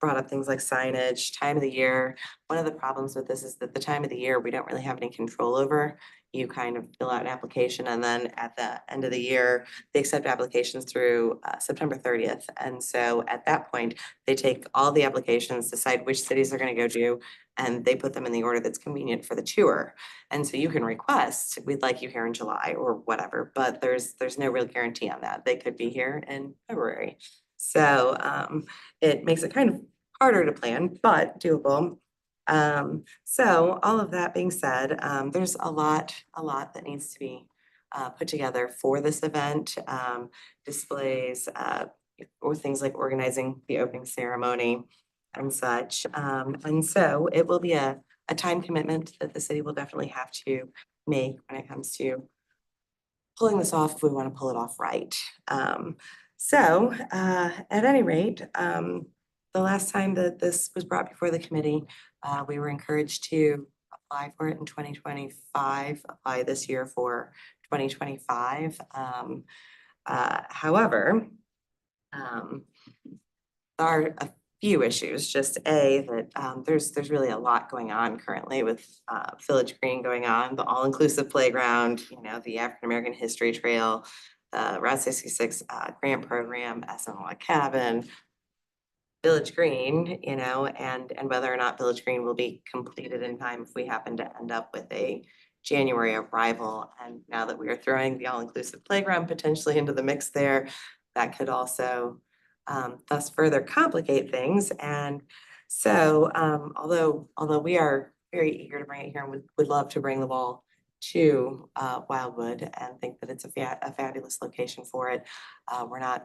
brought up things like signage, time of the year. One of the problems with this is that the time of the year, we don't really have any control over. You kind of fill out an application and then at the end of the year, they accept applications through September 30th. And so at that point, they take all the applications, decide which cities they're gonna go to, and they put them in the order that's convenient for the tour. And so you can request, we'd like you here in July or whatever, but there's no real guarantee on that. They could be here in February. So it makes it kind of harder to plan, but doable. So all of that being said, there's a lot that needs to be put together for this event. Displays, or things like organizing the opening ceremony and such. And so it will be a time commitment that the city will definitely have to make when it comes to pulling this off if we want to pull it off right. At any rate, the last time that this was brought before the committee, we were encouraged to apply for it in 2025, apply this year for 2025. However, there are a few issues, just that there's really a lot going on currently with Village Green going on, the all-inclusive playground, the African American History Trail, the Route 66 grant program, SNL Cabin, Village Green, you know, and whether or not Village Green will be completed in time if we happen to end up with a January arrival. And now that we are throwing the all-inclusive playground potentially into the mix there, that could also thus further complicate things. And so although we are very eager to bring it here and would love to bring the ball to Wildwood and think that it's a fabulous location for it, the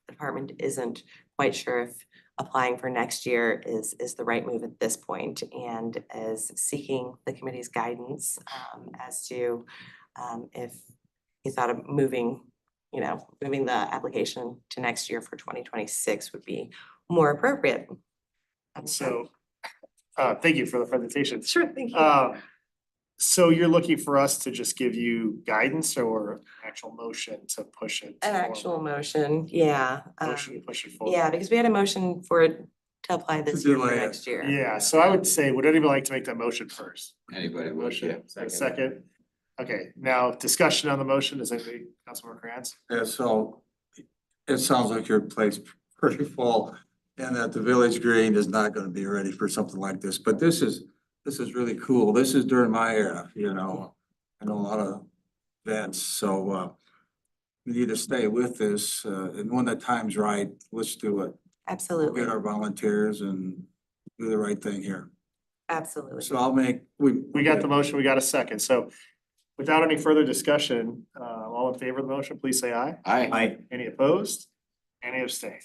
department isn't quite sure if applying for next year is the right move at this point, and is seeking the committee's guidance as to if he thought of moving the application to next year for 2026 would be more appropriate. So, thank you for the presentation. Sure, thank you. So you're looking for us to just give you guidance or actual motion to push it? An actual motion, yeah. Motion to push it forward? Yeah, because we had a motion for it to apply this To year for delay it. next year. Yeah, so I would say, would anybody like to make that motion first? Anybody would, Motion, yeah. a second. Okay, now discussion on the motion. Is anybody, Councilmember Krantz? Yeah, so it sounds like your plate's pretty full and that the Village Green is not gonna be ready for something like this, but this is really cool. This is during my era, you know. I know a lot of events, so we need to stay with this, and when the time's right, let's do it. Absolutely, Get our volunteers and do the right thing here. absolutely. So I'll make, We got the motion, we got a second. So without any further discussion, all in favor of the motion, please say aye. Aye. Any opposed? Any abstain?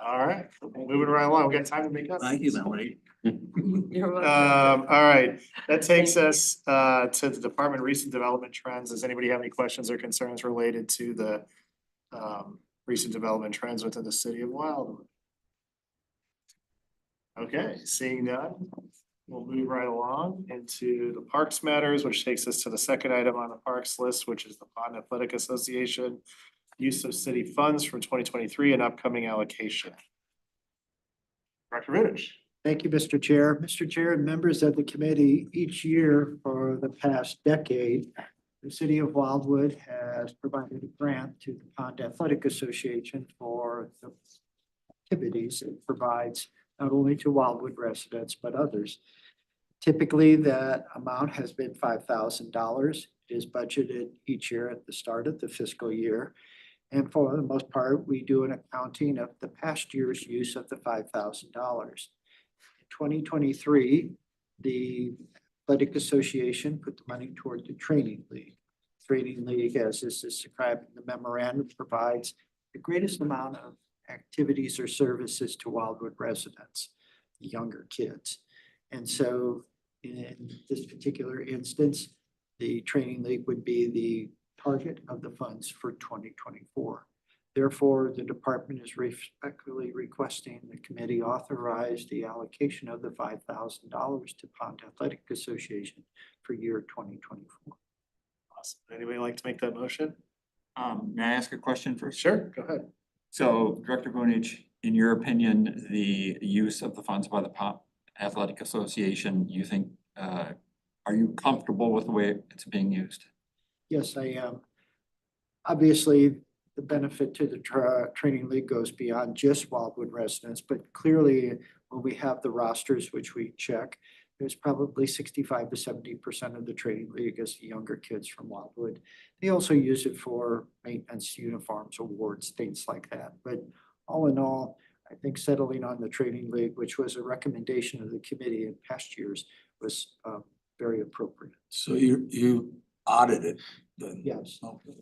All right, moving right along. We got time to make up. Thank you, Melanie. You're welcome. All right, that takes us to the Department of Recent Development Trends. Does anybody have any questions or concerns related to the recent development trends within the city of Wildwood? Okay, seeing none, we'll move right along into the Parks Matters, which takes us to the second item on the Parks list, which is the Pond Athletic Association use of city funds from 2023 and upcoming allocation. Director Rudish. Thank you, Mr. Chair. Mr. Chair and members of the committee, each year for the past decade, the city of Wildwood has provided a grant to the Pond Athletic Association for the activities it provides not only to Wildwood residents, but others. Typically, that amount has been $5,000. It is budgeted each year at the start of the fiscal year. And for the most part, we do an accounting of the past year's use of the $5,000. In 2023, the Athletic Association put the money toward the Training League. Training League, as this is described in the memorandum, provides the greatest amount of activities or services to Wildwood residents, younger kids. And so in this particular instance, the Training League would be the target of the funds for 2024. Therefore, the department is respectfully requesting the committee authorize the allocation of the $5,000 to Pond Athletic Association for year 2024. Awesome. Anybody like to make that motion? May I ask a question first? Sure, go ahead. So Director Vonich, in your opinion, the use of the funds by the Pond Athletic Association, you think, are you comfortable with the way it's being used? Yes, I am. Obviously, the benefit to the Training League goes beyond just Wildwood residents, but clearly when we have the rosters, which we check, there's probably 65 to 70% of the Training League is younger kids from Wildwood. They also use it for maintenance, uniforms, awards, things like that. But all in all, I think settling on the Training League, which was a recommendation of the committee in past years, was very appropriate. So you audited then? Yes. Okay.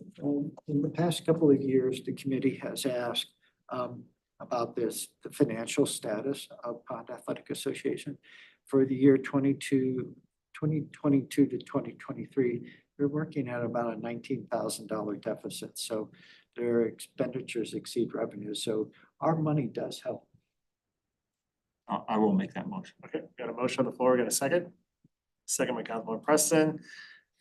In the past couple of years, the committee has asked about the financial status of Pond Athletic Association. For the year 2022 to 2023, they're working at about a $19,000 deficit. So their expenditures exceed revenues. So our money does help. I will make that motion. Okay, got a motion on the floor. Got a second? Second by Councilman Preston.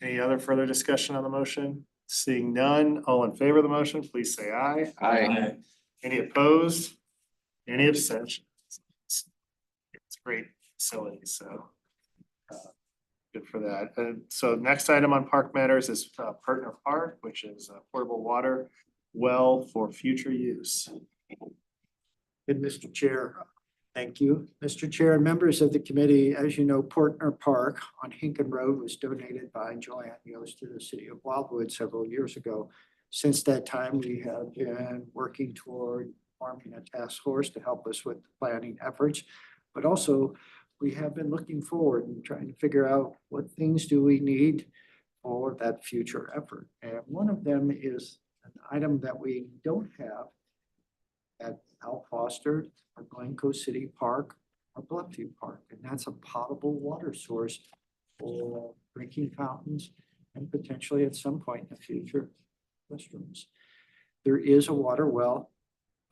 Any other further discussion on the motion? Seeing none, all in favor of the motion, please say aye. Aye. Any opposed? Any abstentions? It's a great facility, so good for that. And so next item on Park Matters is Partner Park, which is portable water well for future use. And Mr. Chair, thank you. Mr. Chair and members of the committee, as you know, Portner Park on Hinton Road was donated by Joanne Yost to the city of Wildwood several years ago. Since that time, we have been working toward forming a task force to help us with the planning efforts. But also, we have been looking forward and trying to figure out what things do we need for that future effort. And one of them is an item that we don't have at Al Foster, or Glencoe City Park, or Bluffview Park, and that's a potable water source for drinking fountains and potentially at some point in the future, restrooms. There is a water well,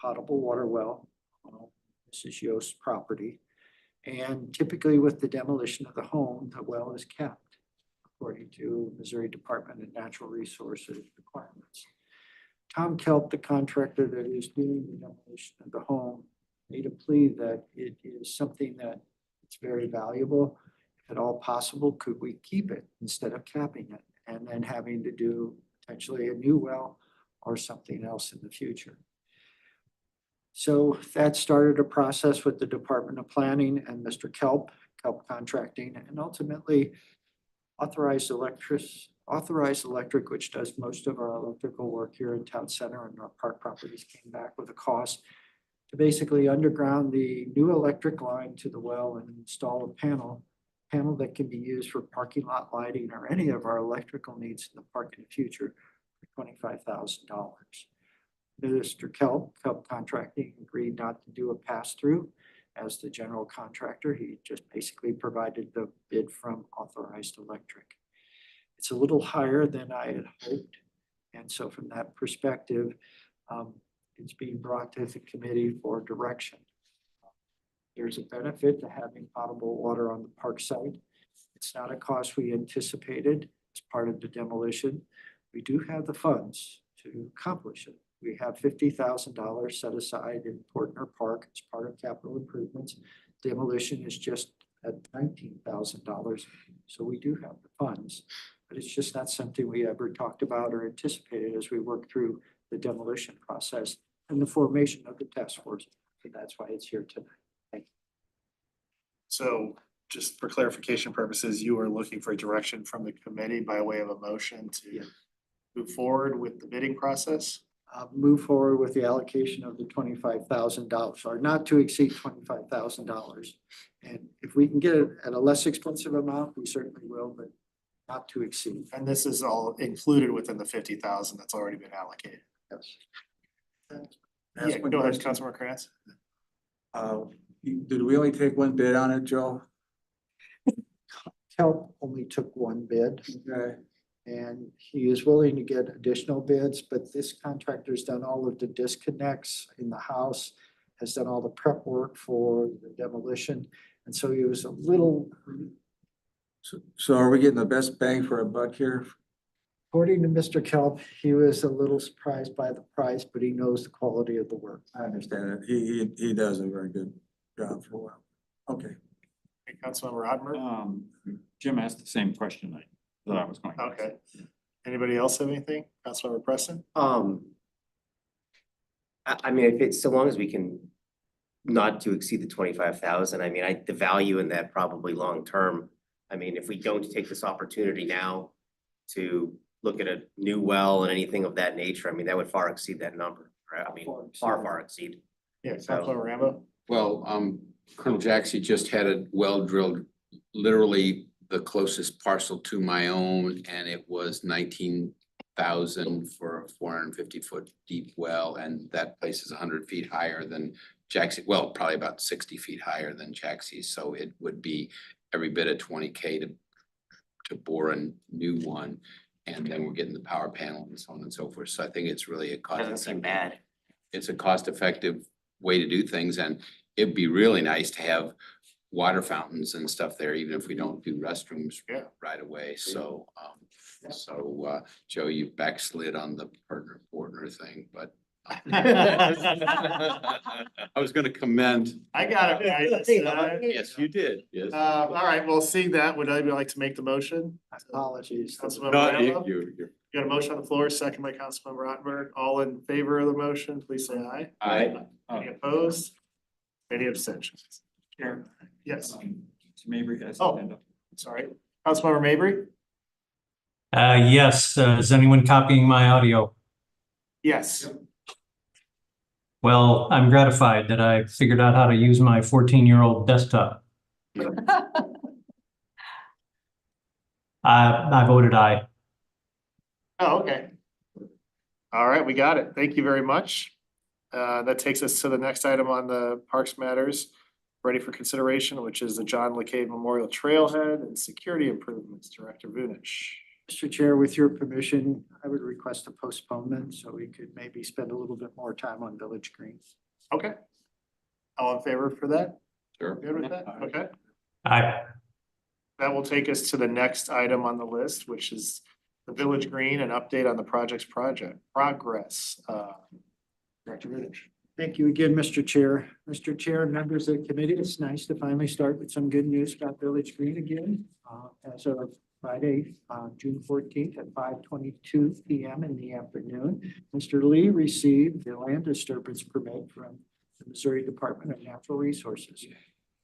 potable water well, on Mrs. Yost's property. And typically with the demolition of the home, the well is kept according to Missouri Department of Natural Resources requirements. Tom Kelp, the contractor that is doing the demolition of the home, made a plea that it is something that it's very valuable. If at all possible, could we keep it instead of capping it and then having to do potentially a new well or something else in the future? So that started a process with the Department of Planning and Mr. Kelp Contracting, and ultimately Authorized Electric, which does most of our electrical work here in Town Center and our park properties, came back with a cost to basically underground the new electric line to the well and install a panel that can be used for parking lot lighting or any of our electrical needs in the park in the future for $25,000. Mr. Kelp Contracting agreed not to do a pass-through as the general contractor. He just basically provided the bid from Authorized Electric. It's a little higher than I had hoped. And so from that perspective, it's being brought to the committee for direction. There's a benefit to having potable water on the park site. It's not a cost we anticipated as part of the demolition. We do have the funds to accomplish it. We have $50,000 set aside in Portner Park as part of capital improvements. Demolition is just at $19,000. So we do have the funds, but it's just not something we ever talked about or anticipated as we work through the demolition process and the formation of the task force. So that's why it's here tonight. Thank you. So just for clarification purposes, you are looking for direction from the committee by way of a motion to move forward with the bidding process? Move forward with the allocation of the $25,000 or not to exceed $25,000. And if we can get it at a less expensive amount, we certainly will, but not to exceed. And this is all included within the 50,000 that's already been allocated. Yes. Yeah, go ahead, Councilmember Krantz. Did we only take one bid on it, Joe? Kelp only took one bid. Okay. And he is willing to get additional bids, but this contractor's done all of the disconnects in the house, has done all the prep work for the demolition. And so he was a little, So are we getting the best bang for a buck here? according to Mr. Kelp, he was a little surprised by the price, but he knows the quality of the work. I understand it. He does a very good job for a while. Okay. Hey, Councilmember Ottenberg? Jim asked the same question that I was going to ask. Okay. Anybody else have anything? Councilmember Preston? I mean, if it's, so long as we can not to exceed the 25,000, I mean, the value in that probably long-term. I mean, if we don't take this opportunity now to look at a new well and anything of that nature, I mean, that would far exceed that number, right? I mean, far exceed. Yeah, Councilmember Rambo? Well, Colonel Jackson just had a well drilled, literally the closest parcel to my own, and it was 19,000 for a 450-foot deep well, and that place is 100 feet higher than Jackson, well, probably about 60 feet higher than Jacksy's, so it would be every bit of $20K to bore a new one, and then we're getting the power panel and so on and so forth. So I think it's really a cost. Doesn't seem bad. It's a cost-effective way to do things, and it'd be really nice to have water fountains and stuff there, even if we don't do restrooms right away. So, Joe, you backslid on the Portner thing, but I was gonna commend. I got it, guys. Yes, you did, yes. All right, well, seeing that, would anybody like to make the motion? Apologies. Councilmember No, Rambo? you're Got a motion on the floor, second by Councilmember Ottenberg. All in favor of the motion, please say aye. Any opposed? Any abstentions? Chair. Yes, Mabry has. Oh. his hand up. sorry. Councilmember Mabry? Yes, is anyone copying my audio? Yes. Well, I'm gratified that I figured out how to use my 14-year-old desktop. I voted aye. Oh, okay. All right, we got it. Thank you very much. That takes us to the next item on the Parks Matters, ready for consideration, which is the John LeCade Memorial Trailhead and Security Improvements, Director Vunish. Mr. Chair, with your permission, I would request a postponement so we could maybe spend a little bit more time on Village Green. Okay. All in favor for that? Sure. Good with that? Okay. Aye. That will take us to the next item on the list, which is the Village Green and update on the project's progress. Director Vunish. Thank you again, Mr. Chair. Mr. Chair and members of the committee, it's nice to finally start with some good news about Village Green again. As of Friday, June 14th at 5:22 p.m. in the afternoon, Mr. Lee received the land disturbance permit from the Missouri Department of Natural Resources. It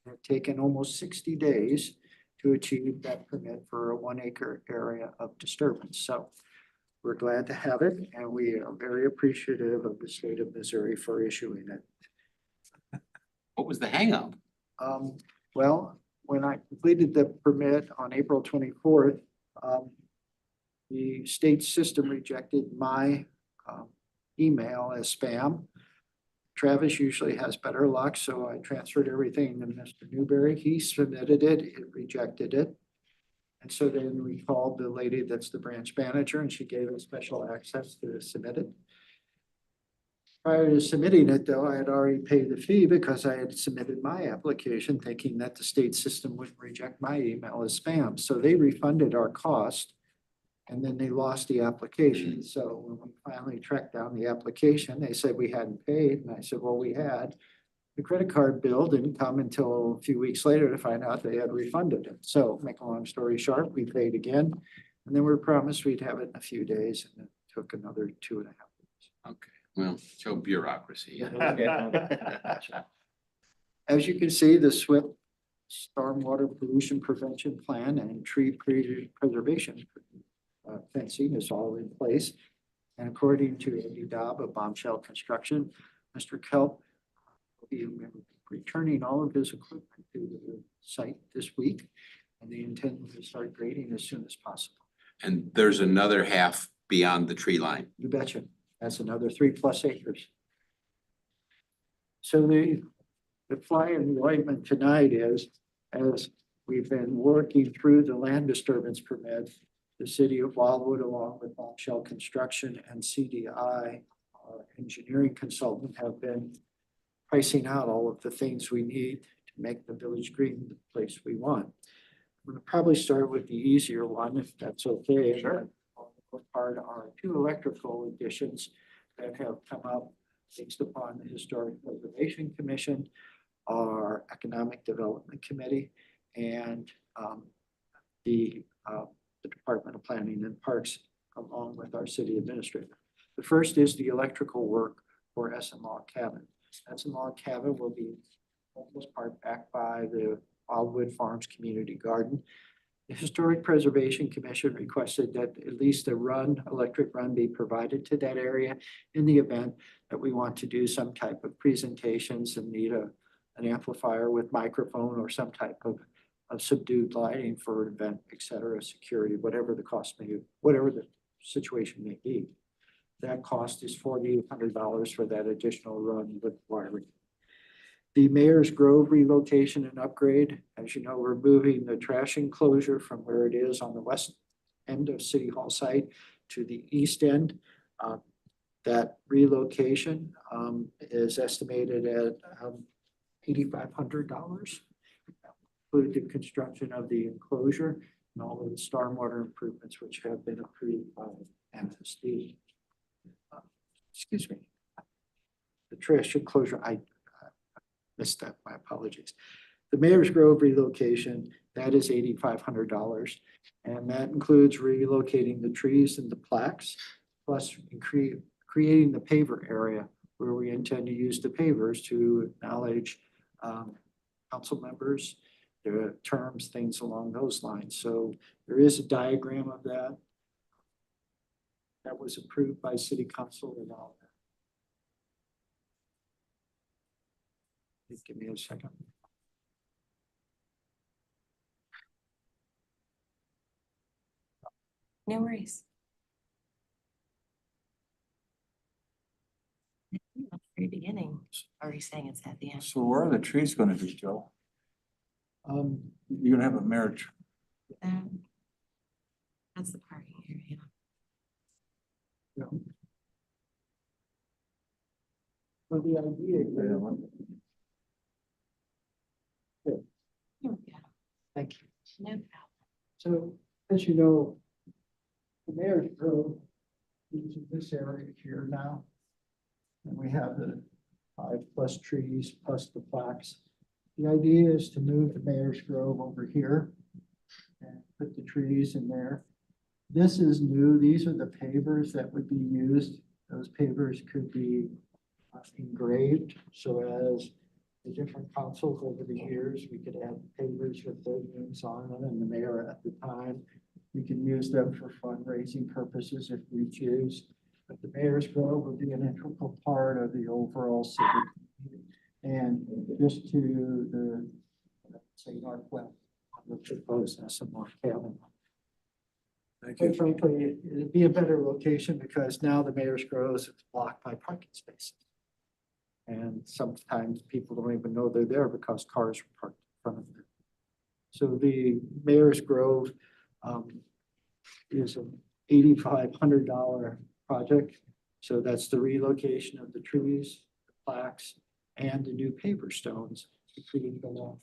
had taken almost 60 days to achieve that permit for a 1-acre area of disturbance. So we're glad to have it, and we are very appreciative of the state of Missouri for issuing it. What was the hangup? Well, when I completed the permit on April 24th, the state system rejected my email as spam. Travis usually has better luck, so I transferred everything to Mr. Newberry. He submitted it, it rejected it. And so then we called the lady that's the branch manager, and she gave us special access to submit it. Prior to submitting it, though, I had already paid the fee because I had submitted my application thinking that the state system wouldn't reject my email as spam. So they refunded our cost, and then they lost the application. So when we finally tracked down the application, they said we hadn't paid, and I said, well, we had. The credit card bill didn't come until a few weeks later to find out they had refunded it. So make a long story short, we paid again, and then we were promised we'd have it in a few days, and it took another 2.5 weeks. Okay, well, show bureaucracy. As you can see, the SWIP stormwater pollution prevention plan and tree preservation fencing is all in place. And according to Andy Dobb of Bombshell Construction, Mr. Kelp will be returning all of his equipment to the site this week. And they intend to start grading as soon as possible. And there's another half beyond the tree line. You betcha. That's another 3+ acres. So the fly in the ointment tonight is, as we've been working through the land disturbance permit, the city of Wildwood, along with Bombshell Construction and CDI, our engineering consultant, have been pricing out all of the things we need to make the Village Green the place we want. I'm gonna probably start with the easier one, if that's okay. Sure. Part are 2 electrical additions that have come up based upon the Historic Preservation Commission, our Economic Development Committee, and the Department of Planning and Parks, along with our city administrator. The first is the electrical work for SML Cabin. SML Cabin will be almost part backed by the Wildwood Farms Community Garden. The Historic Preservation Commission requested that at least a electric run be provided to that area in the event that we want to do some type of presentations and need an amplifier with microphone or some type of subdued lighting for an event, et cetera, security, whatever the cost may, whatever the situation may be. That cost is $4,800 for that additional run with wiring. The Mayor's Grove relocation and upgrade, as you know, we're moving the trash enclosure from where it is on the west end of City Hall site to the east end. That relocation is estimated at $8,500. Include the construction of the enclosure and all of the stormwater improvements which have been approved by MSD. Excuse me. The trash enclosure, I missed that, my apologies. The Mayor's Grove relocation that is $8,500. And that includes relocating the trees and the plaques, plus creating the paver area where we intend to use the pavers to acknowledge council members, their terms, things along those lines. So there is a diagram of that. That was approved by city council and all that. Give me a second. No worries. Very beginning. Are you saying it's at the end? So where are the trees gonna be, Joe? You're gonna have a marriage. That's the parking area. Yeah. So the idea. Thank you. No problem. So, as you know, the mayor's grove is in this area here now. And we have the 5+ trees plus the plaques. The idea is to move the mayor's grove over here and put the trees in there. This is new. These are the pavers that would be used. Those pavers could be engraved, so as the different councils over the years, we could add pavers with their names on them, and the mayor at the time, we can use them for fundraising purposes if we choose. But the mayor's grove would be an integral part of the overall city. And just to the, say, northwest, the proposed SMR cabin. Quite frankly, it'd be a better location because now the mayor's grove is blocked by parking spaces. And sometimes people don't even know they're there because cars are parked in front of them. So the mayor's grove is an $8,500 project. So that's the relocation of the trees, the plaques, and the new paver stones to create the law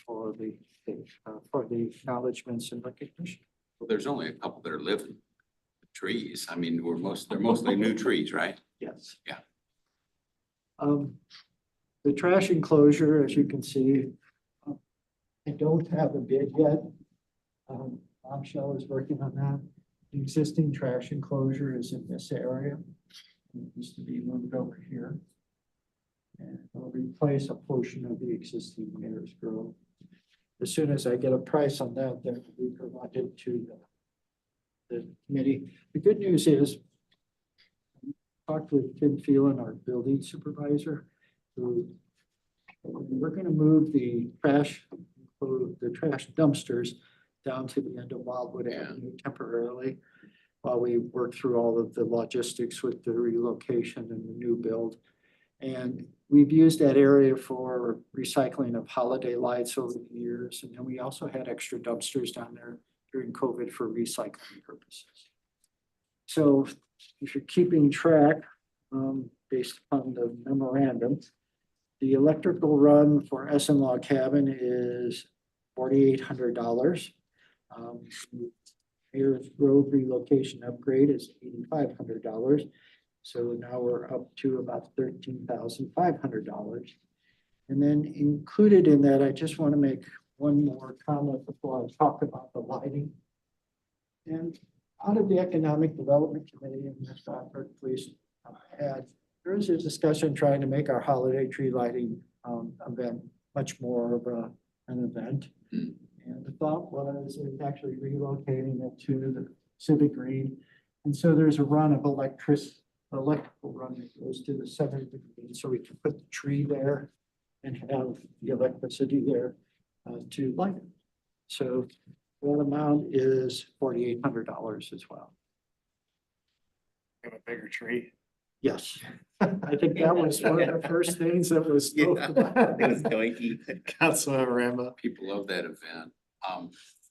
for the acknowledgements and recognition. Well, there's only a couple that are living trees. I mean, they're mostly new trees, right? Yes. Yeah. The trash enclosure, as you can see, I don't have a bid yet. Bombshell is working on that. The existing trash enclosure is in this area. It used to be moved over here. And it'll replace a portion of the existing mayor's grove. As soon as I get a price on that, then we provide it to the committee. The good news is, talked with Tim Phelan, our building supervisor, who we're going to move the trash dumpsters down to the end of Wildwood Avenue temporarily while we work through all of the logistics with the relocation and the new build. And we've used that area for recycling of holiday lights over the years. And then we also had extra dumpsters down there during COVID for recycling purposes. So if you're keeping track, based upon the memorandum, the electrical run for Log Cabin is $4,800. Mayor's Grove relocation upgrade is $8,500. So now we're up to about $13,500. And then included in that, I just want to make one more comment before I talk about the lighting. And out of the Economic Development Committee and the Stratford Police there is a discussion trying to make our holiday tree lighting event much more of an event. And the thought was actually relocating it to the Civic Green. And so there's a run of electrical run that goes to the center of the green, so we can put the tree there and have the electricity there to light it. So that amount is $4,800 as well. Have a bigger tree. Yes, I think that was one of the first things that was spoke about. Councilmember Rambo. People love that event.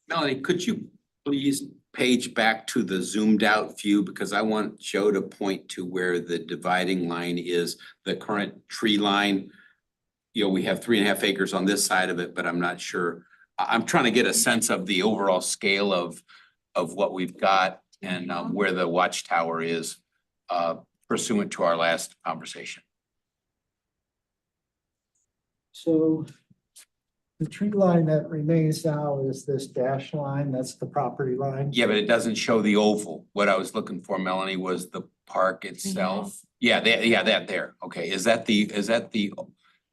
Melanie, could you please page back to the zoomed out view? Because I want Joe to point to where the dividing line is, the current tree line. You know, we have 3.5 acres on this side of it, but I'm not sure. I'm trying to get a sense of the overall scale of what we've got and where the watchtower is pursuant to our last conversation. So The tree line that remains now is this dash line, that's the property line. Yeah, but it doesn't show the oval. What I was looking for, Melanie, was the park itself. Yeah, that there. Okay, is that the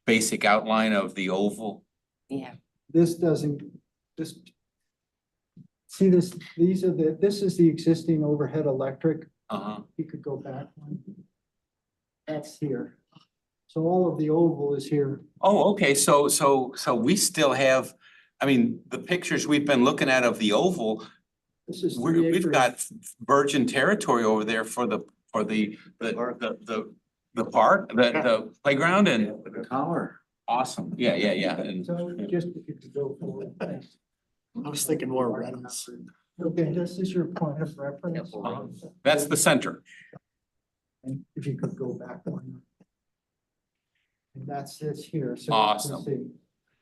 basic outline of the oval? Yeah. This doesn't, this. See this, this is the existing overhead electric. Uh-huh. You could go back one. That's here. So all of the oval is here. Oh, okay, so we still have, I mean, the pictures we've been looking at of the oval, This is we've 3 acres. got virgin territory over there for the park, the playground and The collar. awesome. Yeah, and So just if you could go forward. I was thinking more Reynolds. Okay, this is your point of reference. that's the center. And if you could go back one. And that's this here. So you can Awesome. see,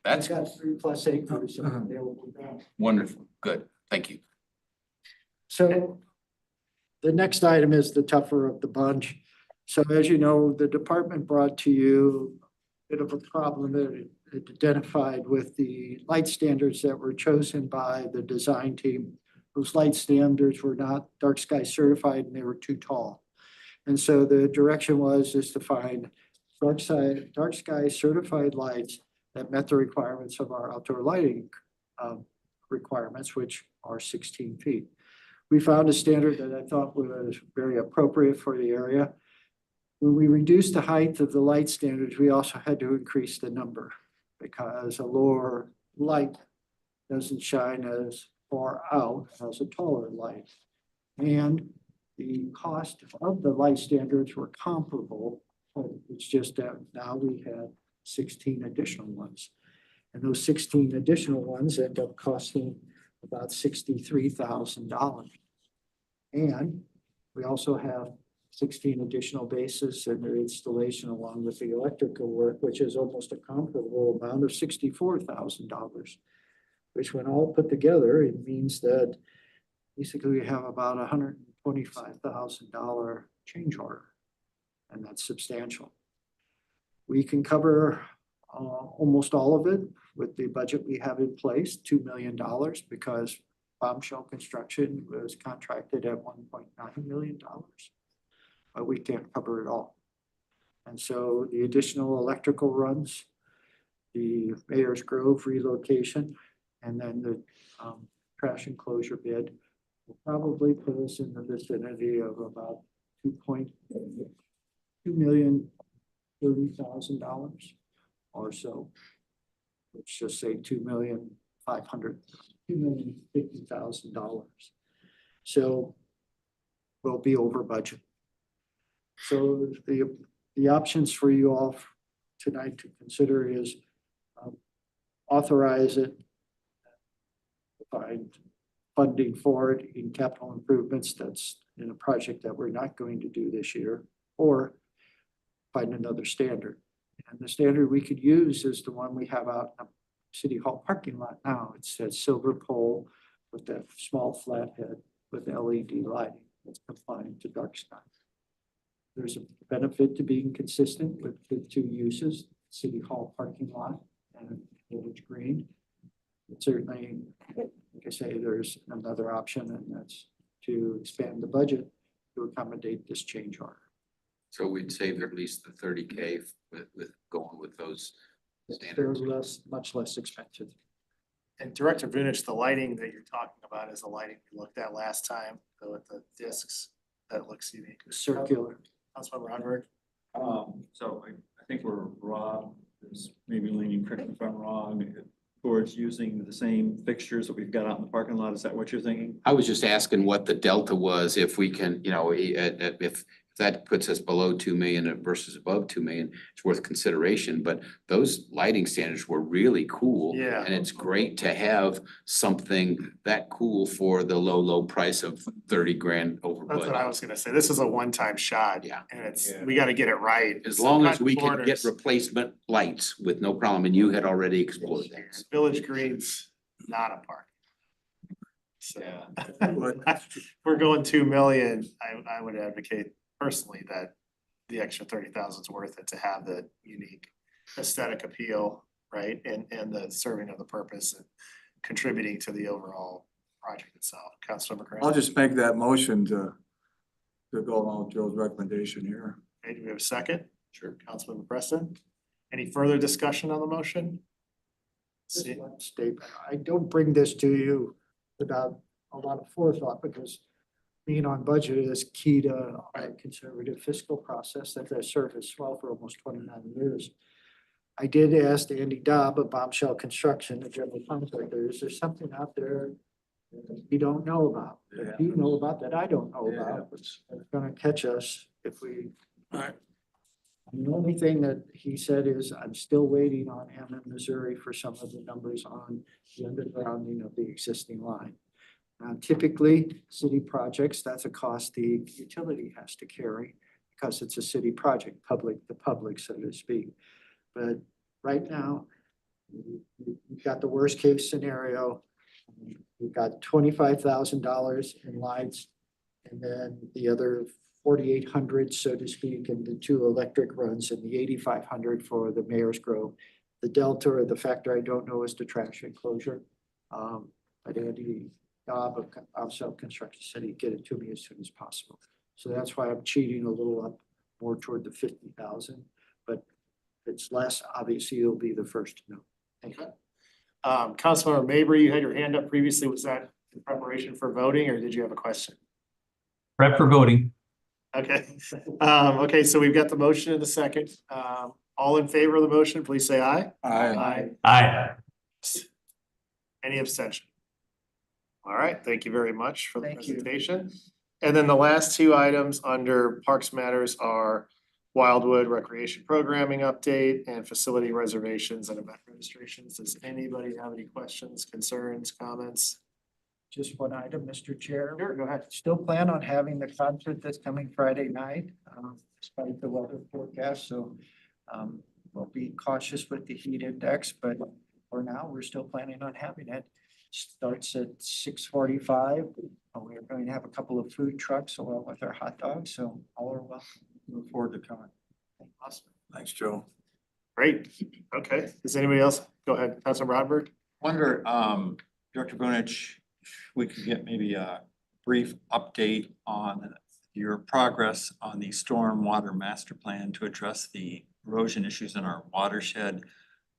That's We've got 3+ acres available now. wonderful. Good. Thank you. So the next item is the tougher of the bunch. So as you know, the department brought to you a bit of a problem that it identified with the light standards that were chosen by the design team. Those light standards were not dark sky certified and they were too tall. And so the direction was to find dark sky certified lights that met the requirements of our outdoor lighting requirements, which are 16 feet. We found a standard that I thought was very appropriate for the area. When we reduced the height of the light standards, we also had to increase the number because a lower light doesn't shine as far out as a taller light. And the cost of the light standards were comparable, but it's just that now we had 16 additional ones. And those 16 additional ones end up costing about $63,000. And we also have 16 additional bases and their installation along with the electrical work, which is almost a comparable amount of $64,000, which when all put together, it means that basically we have about $125,000 change order, and that's substantial. We can cover almost all of it with the budget we have in place, $2 million, because Bombshell Construction was contracted at $1.9 million, but we can't cover it all. And so the additional electrical runs, the Mayor's Grove relocation, and then the trash enclosure bid will probably put us in the vicinity of about $2,030,000 or so. Let's just say $2,50,000. So we'll be over budget. So the options for you all tonight to consider is authorize it, find funding for it in capital improvements that's in a project that we're not going to do this year, or find another standard. And the standard we could use is the one we have out in the City Hall parking lot now. It's that silver pole with that small flathead with LED lighting that's compliant to dark sky. There's a benefit to being consistent with the two uses, City Hall parking lot and Village Green. But certainly, like I say, there's another option, and that's to expand the budget to accommodate this change order. So we'd save at least the 30K with going with those They're standards. much less expensive. And Director Vunich, the lighting that you're talking about is the lighting we looked at last time, with the discs, that looks unique. Circular. Councilmember Hunter. So I think we're Rob is maybe leaning, correct me if I'm wrong, towards using the same fixtures that we've got out in the parking lot. Is that what you're thinking? I was just asking what the delta was, if we can, if that puts us below 2 million versus above 2 million, it's worth consideration, but those lighting standards were really cool. Yeah. And it's great to have something that cool for the low price of 30 grand over That's what I budget. was gonna say. This is a one-time shot. Yeah. And we gotta get it right. As long as Some we cut can get corners. replacement lights with no problem, and you had already explored that. Village Green's not a park. So we're going 2 million. I would advocate personally that the extra 30,000 is worth it to have the unique aesthetic appeal right? And the serving of the purpose and contributing to the overall project itself. Councilmember Graham. I'll just make that motion to go along with Joe's recommendation here. Okay, do we have a second? Sure. Councilmember Preston. Any further discussion on the motion? Just one statement. I don't bring this to you without a lot of forethought because being on budget is key to our conservative fiscal process that has served us well for almost 29 years. I did ask Andy Dobb of Bombshell Construction, the general contractor, is there something out there that you don't know about, that you know about that I don't know about, that's gonna catch us if we. Alright. The only thing that he said is, I'm still waiting on Hammond, Missouri for some of the numbers on the undergrounding of the existing line. Typically, city projects, that's a cost the utility has to carry because it's a city project, public to public, so to speak. But right now, we've got the worst case scenario. We've got $25,000 in lights and then the other 4,800, so to speak, and the 2 electric runs and the 8,500 for the Mayor's Grove. The delta or the factor I don't know is the trash enclosure. But Andy Dobb of Bombshell Construction said he'd get it to me as soon as possible. So that's why I'm cheating a little up more toward the 50,000. But if it's less, obviously you'll be the first to know. Thank you. Councilmember Mabry, you had your hand up previously. Was that in preparation for voting or did you have a question? Prep for voting. Okay, okay, so we've got the motion in the second. All in favor of the motion, please say aye. Aye. Aye. Any abstention? All right, thank you very much for the Thank you. presentation. And then the last 2 items under Parks Matters are Wildwood Recreation Programming Update and Facility Reservations and Event Registrations. Does anybody have any questions, concerns, comments? Just one item, Mr. Chair. Sure, go ahead. Still plan on having the concert this coming Friday night, despite the weather forecast, so we'll be cautious with the heat index, but for now, we're still planning on having it. Starts at 6:45. We're going to have a couple of food trucks along with our hot dogs, so all are welcome. Look forward to coming. Awesome. Thanks, Joe. Great. Okay. Does anybody else? Go ahead, Councilor Rodberg. Wonder, Director Bonich, if we could get maybe a brief update on your progress on the stormwater master plan to address the erosion issues in our watershed.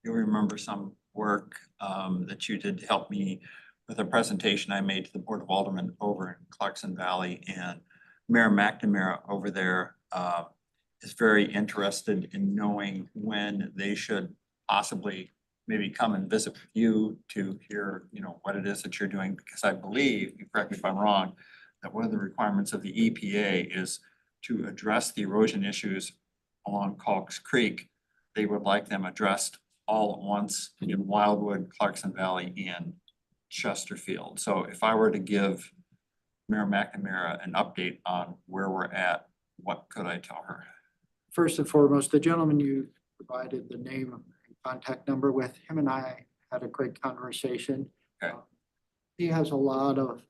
You'll remember some work that you did to help me with a presentation I made to the Board of Aldermen over in Clarkson Valley, and Mayor McNamara over there is very interested in knowing when they should possibly maybe come and visit with you to hear, you know, what it is that you're doing, because I believe, you correct me if I'm wrong, that one of the requirements of the EPA is to address the erosion issues along Calks Creek. They would like them addressed all at once in Wildwood, Clarkson Valley, and Chesterfield. So if I were to give Mayor McNamara an update on where we're at, what could I tell her? First and foremost, the gentleman you provided the name and contact number with, him and I had a great conversation. Okay. He has a lot of,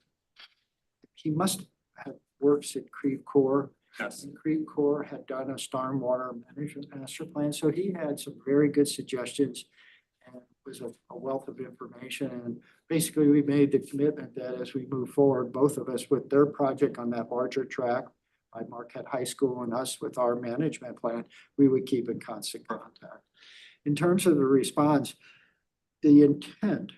he must have works at Creve Coeur. Yes. And Creve Coeur had done a stormwater management master plan, so he had some very good suggestions. And it was a wealth of information, and basically we made the commitment that as we move forward, both of us with their project on that larger track by Marquette High School and us with our management plan, we would keep in constant contact. In terms of the response, the intent,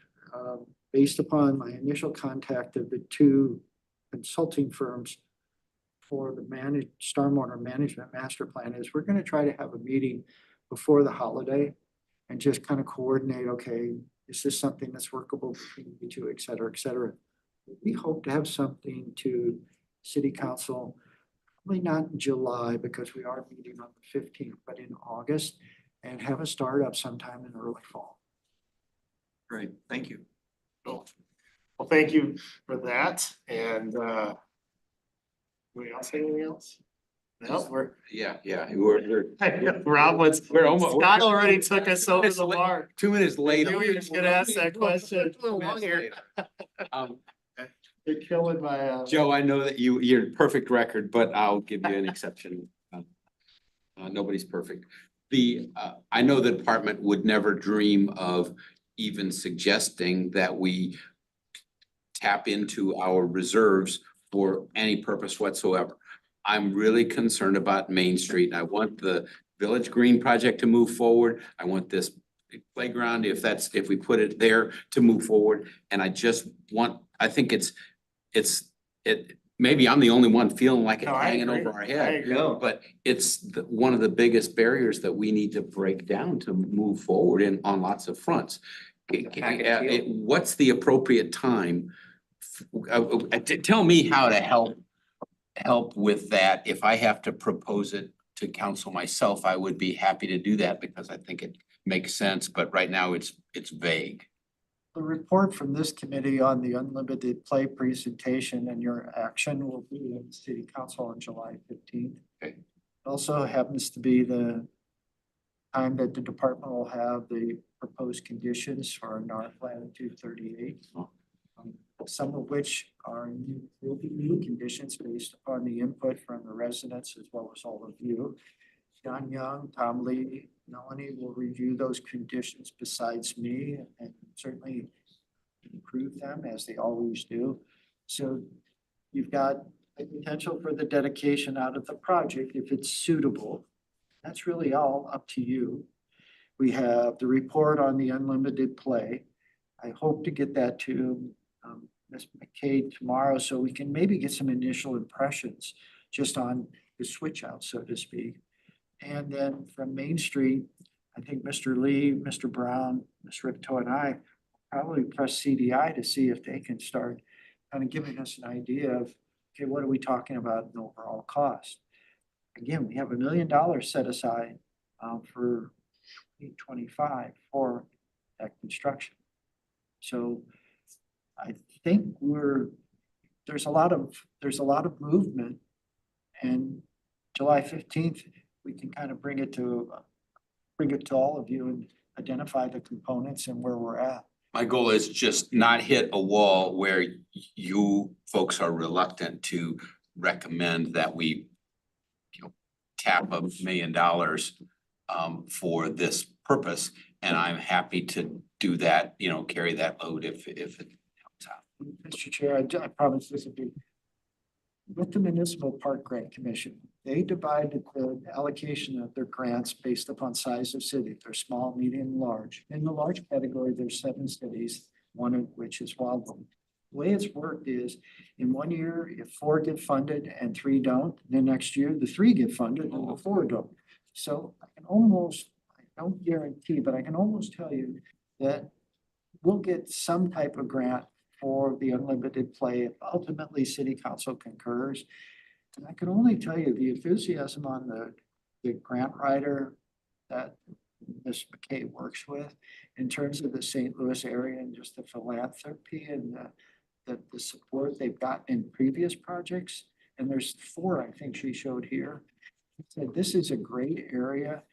based upon my initial contact of the 2 consulting firms for the stormwater management master plan, is we're going to try to have a meeting before the holiday and just kind of coordinate, okay, is this something that's workable between you 2, et cetera, et cetera. We hope to have something to City Council, probably not in July because we are meeting on the 15th, but in August, and have a startup sometime in early fall. Great, thank you. Cool. Well, thank you for that. And anybody else say anything else? No, we're Rob was, We're almost. Scott already took us over the mark. 2 minutes late. You were just gonna ask that question. You're killing my Joe, I know that you're perfect record, but I'll give you an exception. Nobody's perfect. I know the department would never dream of even suggesting that we tap into our reserves for any purpose whatsoever. I'm really concerned about Main Street. I want the Village Green project to move forward. I want this playground, if we put it there, to move forward. And I think maybe I'm the only one feeling like it's No, I hanging agree. over our I head. agree. But it's one of the biggest barriers that we need to break down to move forward on lots of fronts. What's the appropriate time? Tell me how to help with that. If I have to propose it to council myself, I would be happy to do that because I think it makes sense, but right now it's vague. The report from this committee on the unlimited play presentation and your action will be in city council on July 15th. Okay. It also happens to be the time that the department will have the proposed conditions for NAR Plan 238. Some of which will be new conditions based upon the input from the residents as well as all of you. John Young, Tom Lee, Melanie will review those conditions besides me and certainly improve them as they always do. So you've got the potential for the dedication out of the project if it's suitable. That's really all up to you. We have the report on the unlimited play. I hope to get that to Ms. McKay tomorrow so we can maybe get some initial impressions just on the switch out, so to speak. And then from Main Street, I think Mr. Lee, Mr. Brown, Ms. Ripto and I probably press CDI to see if they can start kind of giving us an idea of, okay, what are we talking about in overall cost? Again, we have $1 million set aside for 2025 for that construction. So I think there's a lot of movement, and July 15th, we can kind of bring it to all of you and identify the components and where we're at. My goal is just not hit a wall where you folks are reluctant to recommend that we tap $1 million for this purpose. And I'm happy to do that, carry that load if it helps out. Mr. Chair, I promise this will be with the Municipal Park Grant Commission. They divided the allocation of their grants based upon size of city. They're small, medium, large. In the large category, there's 7 cities, one of which is Wildwood. The way it's worked is in 1 year, if 4 get funded and 3 don't, then next year the 3 get funded and the 4 don't. So I don't guarantee, but I can almost tell you that we'll get some type of grant for the unlimited play if ultimately city council concurs. And I can only tell you the enthusiasm on the grant writer that Ms. McKay works with in terms of the St. Louis area and just the philanthropy and the support they've gotten in previous projects. And there's 4, I think she showed here. She said, this is a great area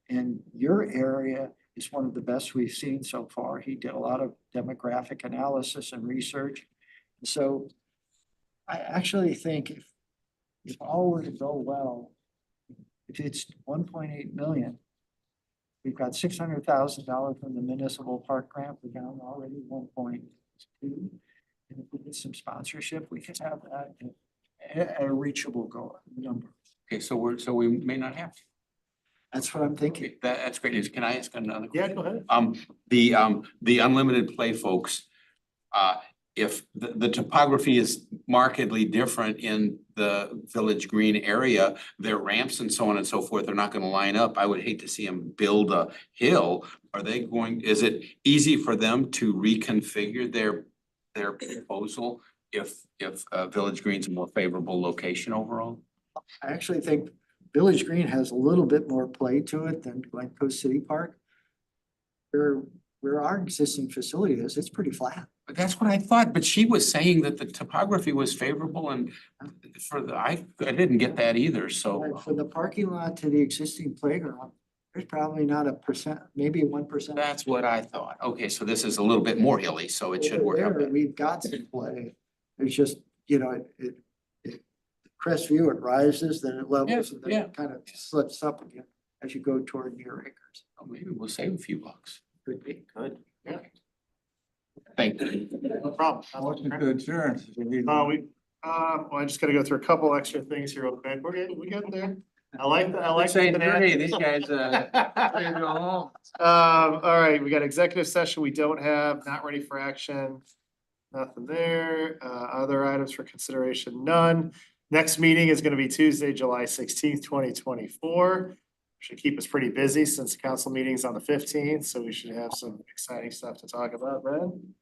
and your area is one of the best we've seen so far. He did a lot of demographic analysis and research. And so I actually think if all were to go well, if it's 1.8 million, we've got $600,000 from the municipal park grant. We're down already 1.2. And if we get some sponsorship, we could have that at a reachable goal number. Okay, so we may not have to. That's what I'm thinking. Okay, that's great news. Can I ask another question? Yeah, go ahead. The unlimited play folks, if the topography is markedly different in the Village Green area, their ramps and so on and so forth are not gonna line up. I would hate to see them build a hill. Is it easy for them to reconfigure their proposal if Village Green's a more favorable location overall? I actually think Village Green has a little bit more play to it than Glen Coast City Park. Where our existing facility is, it's pretty flat. But that's what I thought, but she was saying that the topography was favorable and I didn't get that either, so. For the parking lot to the existing playground, there's probably not 1%, maybe 1%. That's what I thought. Okay, so this is a little bit more hilly, so it should work out. There, we've got some play. It's just, Crestview, it rises, then it levels, and then Yeah. it kind of slips up again. as you go toward your acres. Oh, maybe we'll save a few bucks. Could be. Good. Thank you. No problem. Motion to adjourn. Well, I just gotta go through a couple extra things here real quick. We get there. I like the Saying, finance. hey, these guys, ready to go home. All right, we got executive session we don't have, not ready for action. Nothing there. Other items for consideration, none. Next meeting is gonna be Tuesday, July 16th, 2024. Should keep us pretty busy since the council meeting's on the 15th, so we should have some exciting stuff to talk about then.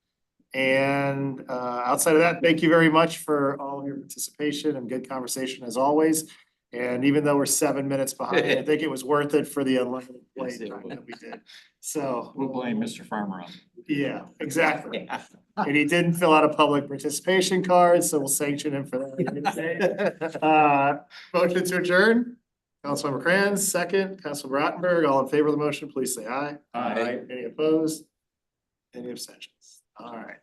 And outside of that, thank you very much for all of your participation and good conversation as always. And even though we're 7 minutes behind, I think it was worth it for the unlimited play Yes, it time was. that we did. So, We'll blame Mr. Farmer on. yeah, exactly. And he didn't fill out a public participation card, so we'll sanction him for that. Motion to adjourn. Councilmember Kranz, second. Councilmember Rottenberg, all in favor of the motion, please say aye. Aye. Any opposed? Any abstentions? All right.